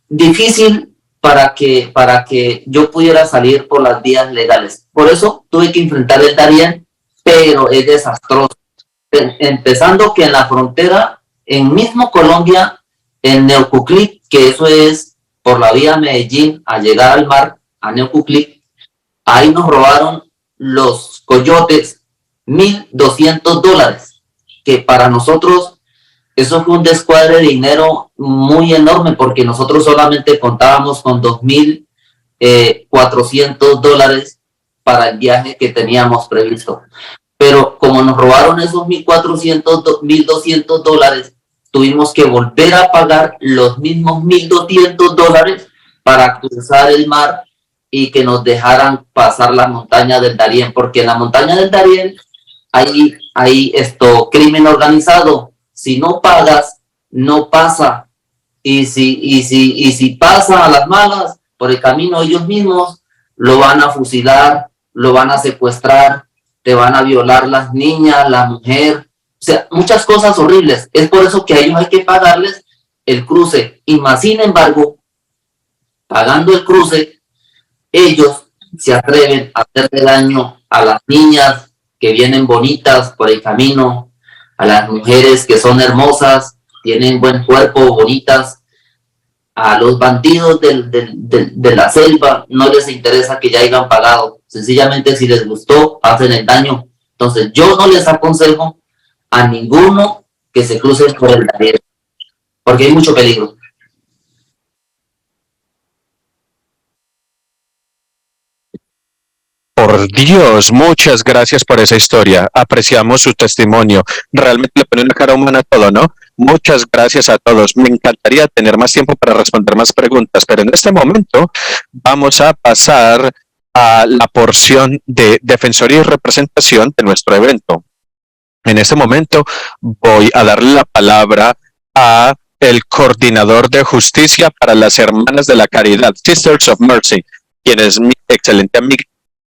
difícil para que yo pudiera salir por las vías legales. Por eso tuve que enfrentar el Darién, pero es desastroso. Empezando que en la frontera, en mismo Colombia, en Neucuclí, que eso es por la vía Medellín a llegar al mar, a Neucuclí, ahí nos robaron los coyotes $1,200, que para nosotros eso fue un descuadre de dinero muy enorme, porque nosotros solamente contábamos con $2,400 para el viaje que teníamos previsto. Pero como nos robaron esos $1,200, tuvimos que volver a pagar los mismos $1,200 para cruzar el mar y que nos dejaran pasar la montaña del Darién, porque en la montaña del Darién hay crimen organizado. Si no pagas, no pasa. Y si pasa a las malas, por el camino ellos mismos lo van a fusilar, lo van a secuestrar, te van a violar las niñas, la mujer, o sea, muchas cosas horribles. Es por eso que a ellos hay que pagarles el cruce. Y más, sin embargo, pagando el cruce, ellos se atreven a hacerle daño a las niñas que vienen bonitas por el camino, a las mujeres que son hermosas, tienen buen cuerpo, bonitas. A los bandidos de la selva no les interesa que ya hayan pagado. Sencillamente, si les gustó, hacen el daño. Entonces, yo no les aconsejo a ninguno que se cruce por el Darién, porque hay mucho peligro. Por Dios, muchas gracias por esa historia. Apreciamos su testimonio. Realmente le pone una cara humana a todo, ¿no? Muchas gracias a todos. Me encantaría tener más tiempo para responder más preguntas, pero en este momento vamos a pasar a la porción de defensoría y representación de nuestro evento. En este momento voy a darle la palabra a el coordinador de justicia para las Hermanas de la Caridad, Sisters of Mercy, quien es mi excelente amiga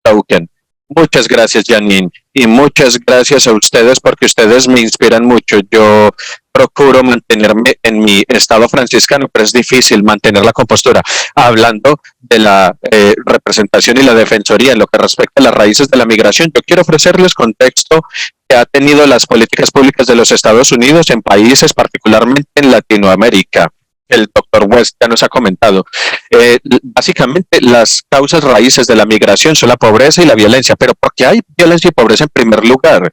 Token. Muchas gracias, Janine, y muchas gracias a ustedes porque ustedes me inspiran mucho. Yo procuro mantenerme en mi estado franciscano, pero es difícil mantener la compostura. Hablando de la representación y la defensoría en lo que respecta a las raíces de la migración, yo quiero ofrecerles contexto que ha tenido las políticas públicas de los Estados Unidos en países, particularmente en Latinoamérica. El doctor West ya nos ha comentado. Básicamente, las causas raíces de la migración son la pobreza y la violencia, pero ¿por qué hay violencia y pobreza en primer lugar?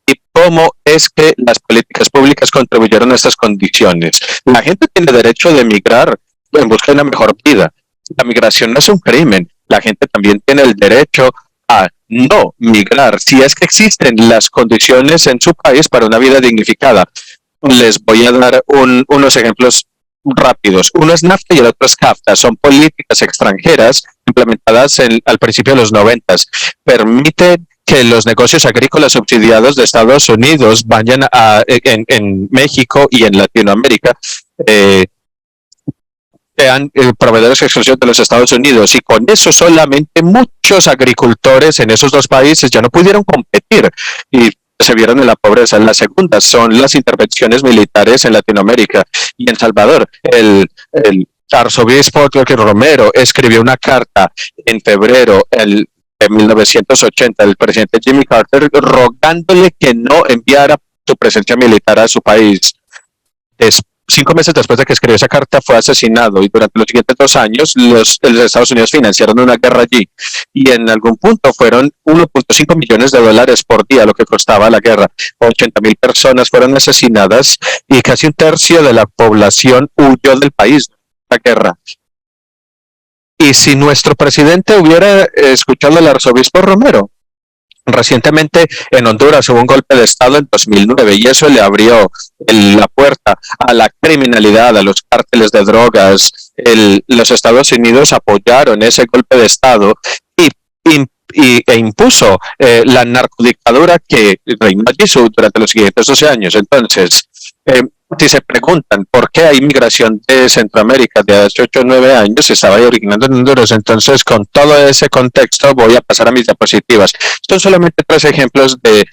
¿Y cómo es que las políticas públicas contribuyeron a estas condiciones? La gente tiene derecho de emigrar en busca de una mejor vida. La migración no es un crimen. La gente también tiene el derecho a no migrar si es que existen las condiciones en su país para una vida dignificada. Les voy a dar unos ejemplos rápidos. Uno es NAFTA y el otro es CAFTA. Son políticas extranjeras implementadas al principio de los 90. Permiten que los negocios agrícolas subsidiados de Estados Unidos vayan en México y en Latinoamérica, sean proveedores exclusivos de los Estados Unidos, y con eso solamente muchos agricultores en esos dos países ya no pudieron competir y se vieron en la pobreza. La segunda son las intervenciones militares en Latinoamérica y en Salvador. El arzobispo Romero escribió una carta en febrero de 1980 al presidente Jimmy Carter rogándole que no enviara su presencia militar a su país. 5 meses después de que escribió esa carta fue asesinado, y durante los siguientes 2 años los Estados Unidos financiaron una guerra allí, y en algún punto fueron 1.5 millones de dólares por día lo que costaba la guerra. 80,000 personas fueron asesinadas y casi un tercio de la población huyó del país de la guerra. Y si nuestro presidente hubiera escuchado al arzobispo Romero, recientemente en Honduras hubo un golpe de Estado en 2009 y eso le abrió la puerta a la criminalidad, a los cárteles de drogas. Los Estados Unidos apoyaron ese golpe de Estado e impuso la narcodictadura que reinó allí durante los siguientes 12 años. Entonces, si se preguntan por qué hay migración de Centroamérica de hace 8 o 9 años, se estaba originando en Honduras. Entonces, con todo ese contexto, voy a pasar a mis diapositivas. Son solamente 3 ejemplos de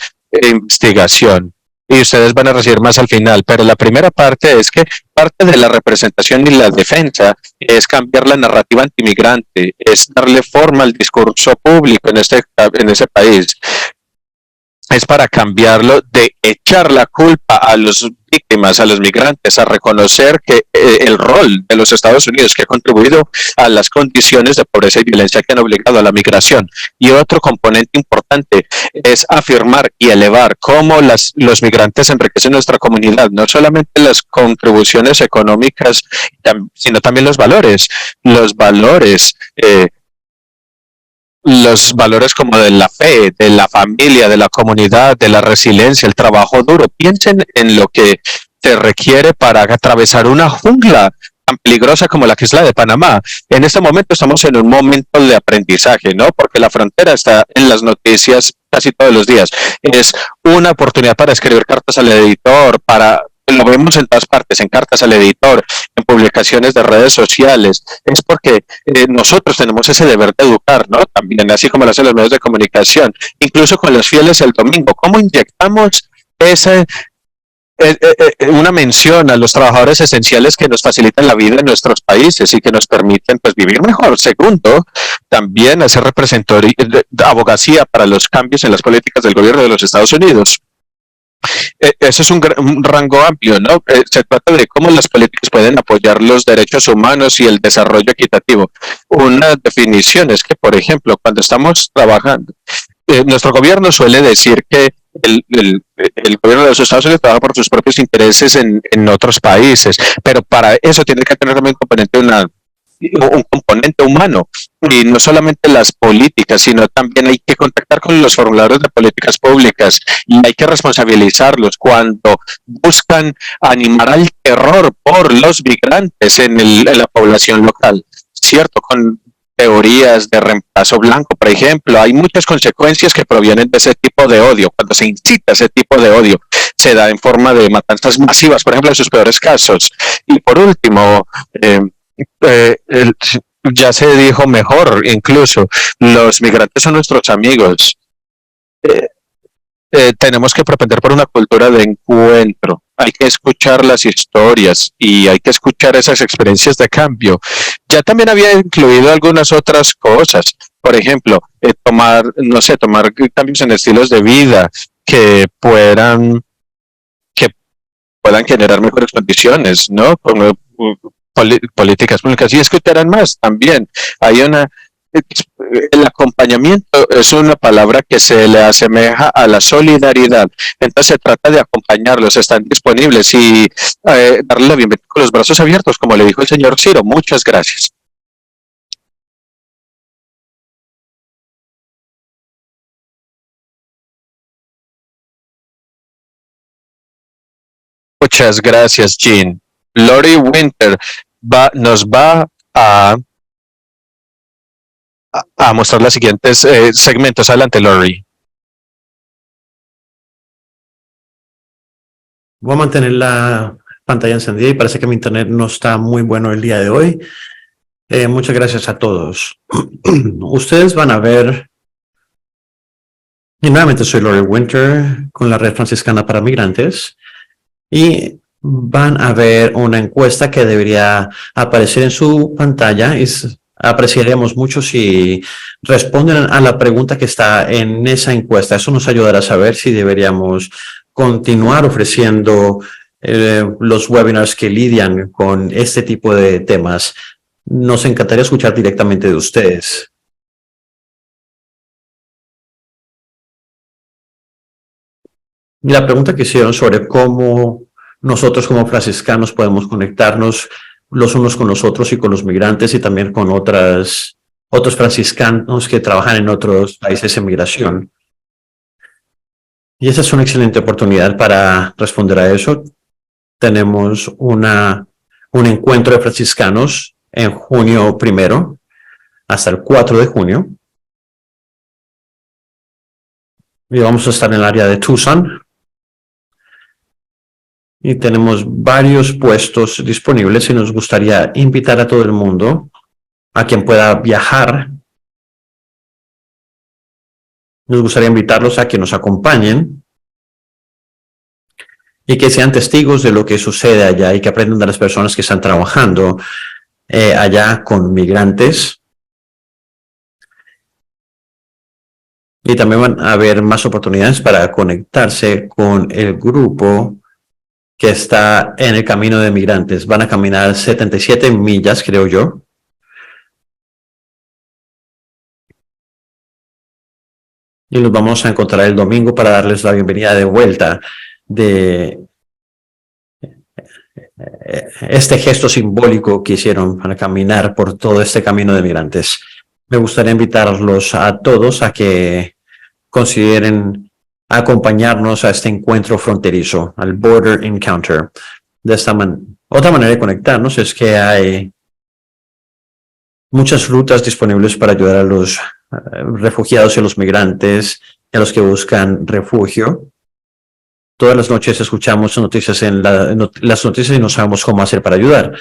investigación y ustedes van a recibir más al final, pero la primera parte es que parte de la representación y la defensa es cambiar la narrativa antimigrante, es darle forma al discurso público en ese país. Es para cambiarlo de echar la culpa a las víctimas, a los migrantes, a reconocer que el rol de los Estados Unidos que ha contribuido a las condiciones de pobreza y violencia que han obligado a la migración. Y otro componente importante es afirmar y elevar cómo los migrantes enriquecen nuestra comunidad, no solamente las contribuciones económicas, sino también los valores como de la fe, de la familia, de la comunidad, de la resiliencia, el trabajo duro. Piensen en lo que se requiere para atravesar una jungla tan peligrosa como la que es la de Panamá. En este momento estamos en un momento de aprendizaje, ¿no? Porque la frontera está en las noticias casi todos los días. Es una oportunidad para escribir cartas al editor, lo vemos en todas partes, en cartas al editor, en publicaciones de redes sociales. Es porque nosotros tenemos ese deber de educar, ¿no? También, así como lo hacen los medios de comunicación, incluso con los fieles el domingo. ¿Cómo inyectamos una mención a los trabajadores esenciales que nos facilitan la vida en nuestros países y que nos permiten, pues, vivir mejor? Segundo, también hacer abogacía para los cambios en las políticas del gobierno de los Estados Unidos. Eso es un rango amplio, ¿no? Se trata de cómo las políticas pueden apoyar los derechos humanos y el desarrollo equitativo. Una definición es que, por ejemplo, cuando estamos trabajando, nuestro gobierno suele decir que el gobierno de los Estados Unidos trabaja por sus propios intereses en otros países, pero para eso tiene que tener también un componente humano, y no solamente las políticas, sino también hay que contactar con los formuladores de políticas públicas y hay que responsabilizarlos cuando buscan animar al terror por los migrantes en la población local, ¿cierto? Con teorías de reemplazo blanco, por ejemplo, hay muchas consecuencias que provienen de ese tipo de odio. Cuando se incita ese tipo de odio, se da en forma de matanzas masivas, por ejemplo, en sus peores casos. Y por último, ya se dijo mejor, incluso los migrantes son nuestros amigos. tenemos que propender por una cultura de encuentro. Hay que escuchar las historias y hay que escuchar esas experiencias de cambio. Ya también había incluido algunas otras cosas. Por ejemplo, tomar cambios en estilos de vida que puedan generar mejores condiciones, ¿no? Como políticas públicas y escucharán más también. El acompañamiento es una palabra que se le asemeja a la solidaridad. Entonces se trata de acompañarlos, están disponibles y darle la bienvenida con los brazos abiertos, como le dijo el señor Ciro. Muchas gracias. Muchas gracias, Jean. Lori Winter nos va a mostrar los siguientes segmentos. Adelante, Lori. Voy a mantener la pantalla encendida y parece que mi internet no está muy bueno el día de hoy. Muchas gracias a todos. Ustedes van a ver, y nuevamente soy Lori Winter con la Red Franciscana para Migrantes, y van a ver una encuesta que debería aparecer en su pantalla. Apreciaríamos mucho si responden a la pregunta que está en esa encuesta. Eso nos ayudará a saber si deberíamos continuar ofreciendo los webinars que lidian con este tipo de temas. Nos encantaría escuchar directamente de ustedes. Y la pregunta que hicieron sobre cómo nosotros como franciscanos podemos conectarnos los unos con los otros y con los migrantes y también con otros franciscanos que trabajan en otros países en migración. Y esa es una excelente oportunidad para responder a eso. Tenemos un encuentro de franciscanos en junio 1 hasta el 4 de junio. Y vamos a estar en el área de Tucson. Y tenemos varios puestos disponibles y nos gustaría invitar a todo el mundo, a quien pueda viajar. Nos gustaría invitarlos a que nos acompañen y que sean testigos de lo que sucede allá y que aprendan de las personas que están trabajando allá con migrantes. Y también van a haber más oportunidades para conectarse con el grupo que está en el camino de migrantes. Van a caminar 77 millas, creo yo. Y los vamos a encontrar el domingo para darles la bienvenida de vuelta de este gesto simbólico que hicieron para caminar por todo este camino de migrantes. Me gustaría invitarlos a todos a que consideren acompañarnos a este encuentro fronterizo, al Border Encounter. De esta otra manera de conectarnos es que hay muchas rutas disponibles para ayudar a los refugiados y a los migrantes y a los que buscan refugio. Todas las noches escuchamos noticias las noticias y no sabemos cómo hacer para ayudar.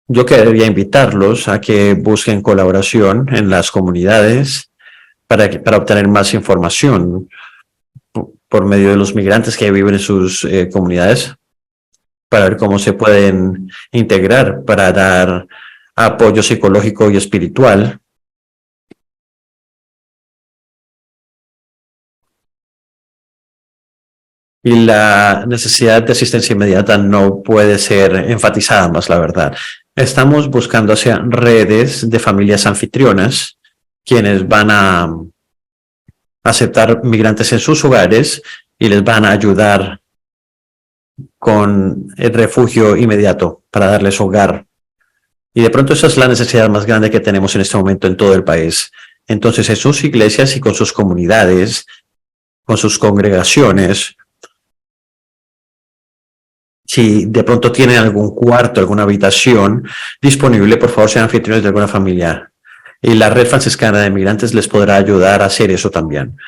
Yo quería invitarlos a que busquen colaboración en las comunidades para obtener más información por medio de los migrantes que viven en sus comunidades, para ver cómo se pueden integrar para dar apoyo psicológico y espiritual. Y la necesidad de asistencia inmediata no puede ser enfatizada más, la verdad. Estamos buscando hacia redes de familias anfitrionas, quienes van a aceptar migrantes en sus hogares y les van a ayudar con el refugio inmediato para darles hogar. Y de pronto esa es la necesidad más grande que tenemos en este momento en todo el país. Entonces, en sus iglesias y con sus comunidades, con sus congregaciones, si de pronto tienen algún cuarto, alguna habitación disponible, por favor sean anfitriones de alguna familia. Y la Red Franciscana de Migrantes les podrá ayudar a hacer eso también.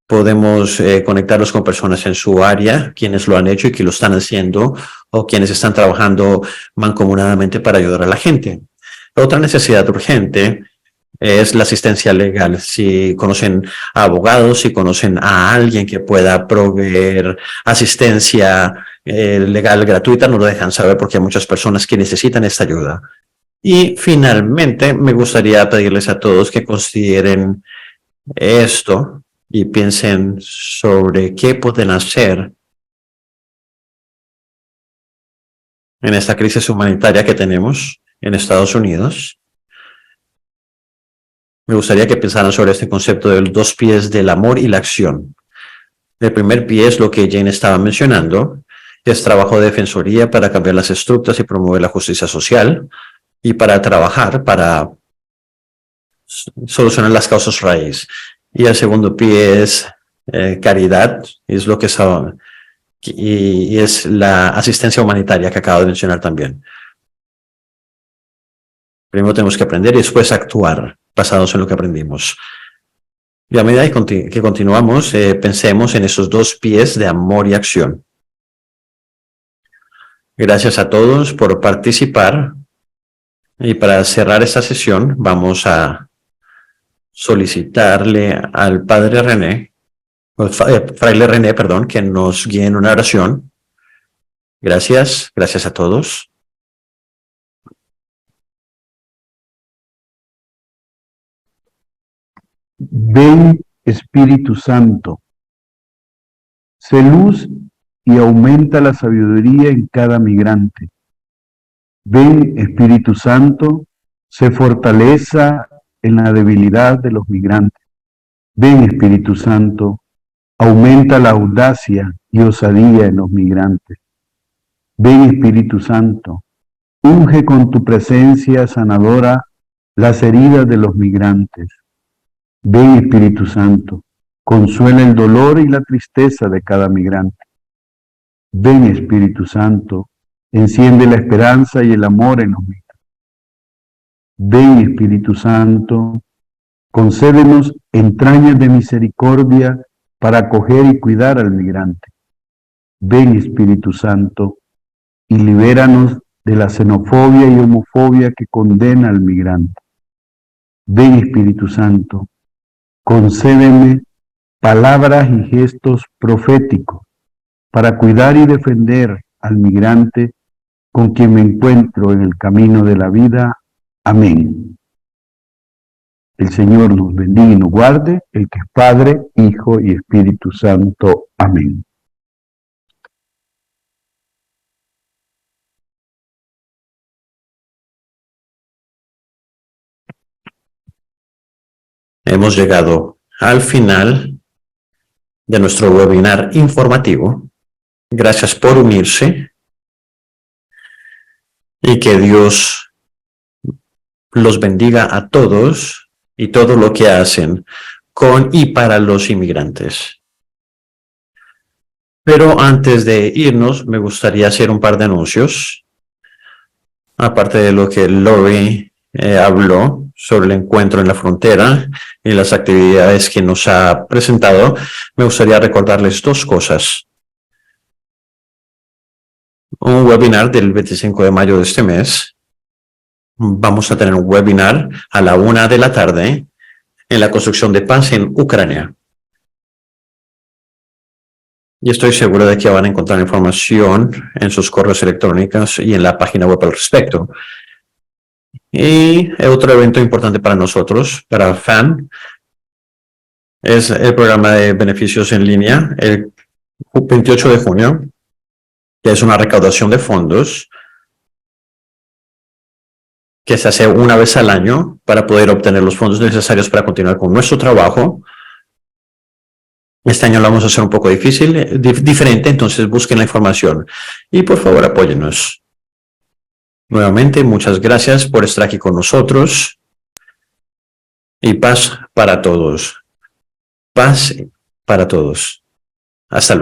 Podemos conectarlos con personas en su área, quienes lo han hecho y que lo están haciendo, o quienes están trabajando mancomunadamente para ayudar a la gente. Otra necesidad urgente es la asistencia legal. Si conocen a abogados, si conocen a alguien que pueda proveer asistencia legal gratuita, nos lo dejan saber porque hay muchas personas que necesitan esta ayuda. Y finalmente, me gustaría pedirles a todos que consideren esto y piensen sobre qué pueden hacer en esta crisis humanitaria que tenemos en Estados Unidos. Me gustaría que pensaran sobre este concepto de los 2 pies del amor y la acción. El primer pie es lo que Jane estaba mencionando, que es trabajo de defensoría para cambiar las estructuras y promover la justicia social y para trabajar para solucionar las causas raíz. Y el segundo pie es caridad, es lo que y es la asistencia humanitaria que acabo de mencionar también. Primero tenemos que aprender y después actuar basados en lo que aprendimos. Y a medida que continuamos, pensemos en esos 2 pies de amor y acción. Gracias a todos por participar. Y para cerrar esta sesión, vamos a solicitarle al Padre René, Fraile René, perdón, que nos guíe en una oración. Gracias a todos. Ven, Espíritu Santo, sé luz y aumenta la sabiduría en cada migrante. Ven, Espíritu Santo, sé fortaleza en la debilidad de los migrantes. Ven, Espíritu Santo, aumenta la audacia y osadía en los migrantes. Ven, Espíritu Santo, unge con tu presencia sanadora las heridas de los migrantes. Ven, Espíritu Santo, consuela el dolor y la tristeza de cada migrante. Ven, Espíritu Santo, enciende la esperanza y el amor en los migrantes. Ven, Espíritu Santo, concédenos entrañas de misericordia para acoger y cuidar al migrante. Ven, Espíritu Santo, y libéranos de la xenofobia y homofobia que condena al migrante. Ven, Espíritu Santo, concédeme palabras y gestos proféticos para cuidar y defender al migrante con quien me encuentro en el camino de la vida. Amén. El Señor nos bendiga y nos guarde, el que es Padre, Hijo y Espíritu Santo. Amén. Hemos llegado al final de nuestro webinar informativo. Gracias por unirse y que Dios los bendiga a todos y todo lo que hacen con y para los inmigrantes. Pero antes de irnos, me gustaría hacer un par de anuncios. Aparte de lo que Lori habló sobre el encuentro en la frontera y las actividades que nos ha presentado, me gustaría recordarles 2 cosas. Un webinar del 25 de mayo de este mes. Vamos a tener un webinar a la 1 de la tarde en la construcción de paz en Ucrania. Y estoy seguro de que van a encontrar información en sus correos electrónicos y en la página web al respecto. Y otro evento importante para nosotros, para FAN, es el programa de beneficios en línea, el 28 de junio, que es una recaudación de fondos que se hace una vez al año para poder obtener los fondos necesarios para continuar con nuestro trabajo. Este año lo vamos a hacer un poco diferente, entonces busquen la información y por favor apóyennos. Nuevamente, muchas gracias por estar aquí con nosotros y paz para todos. Paz para todos. Hasta luego.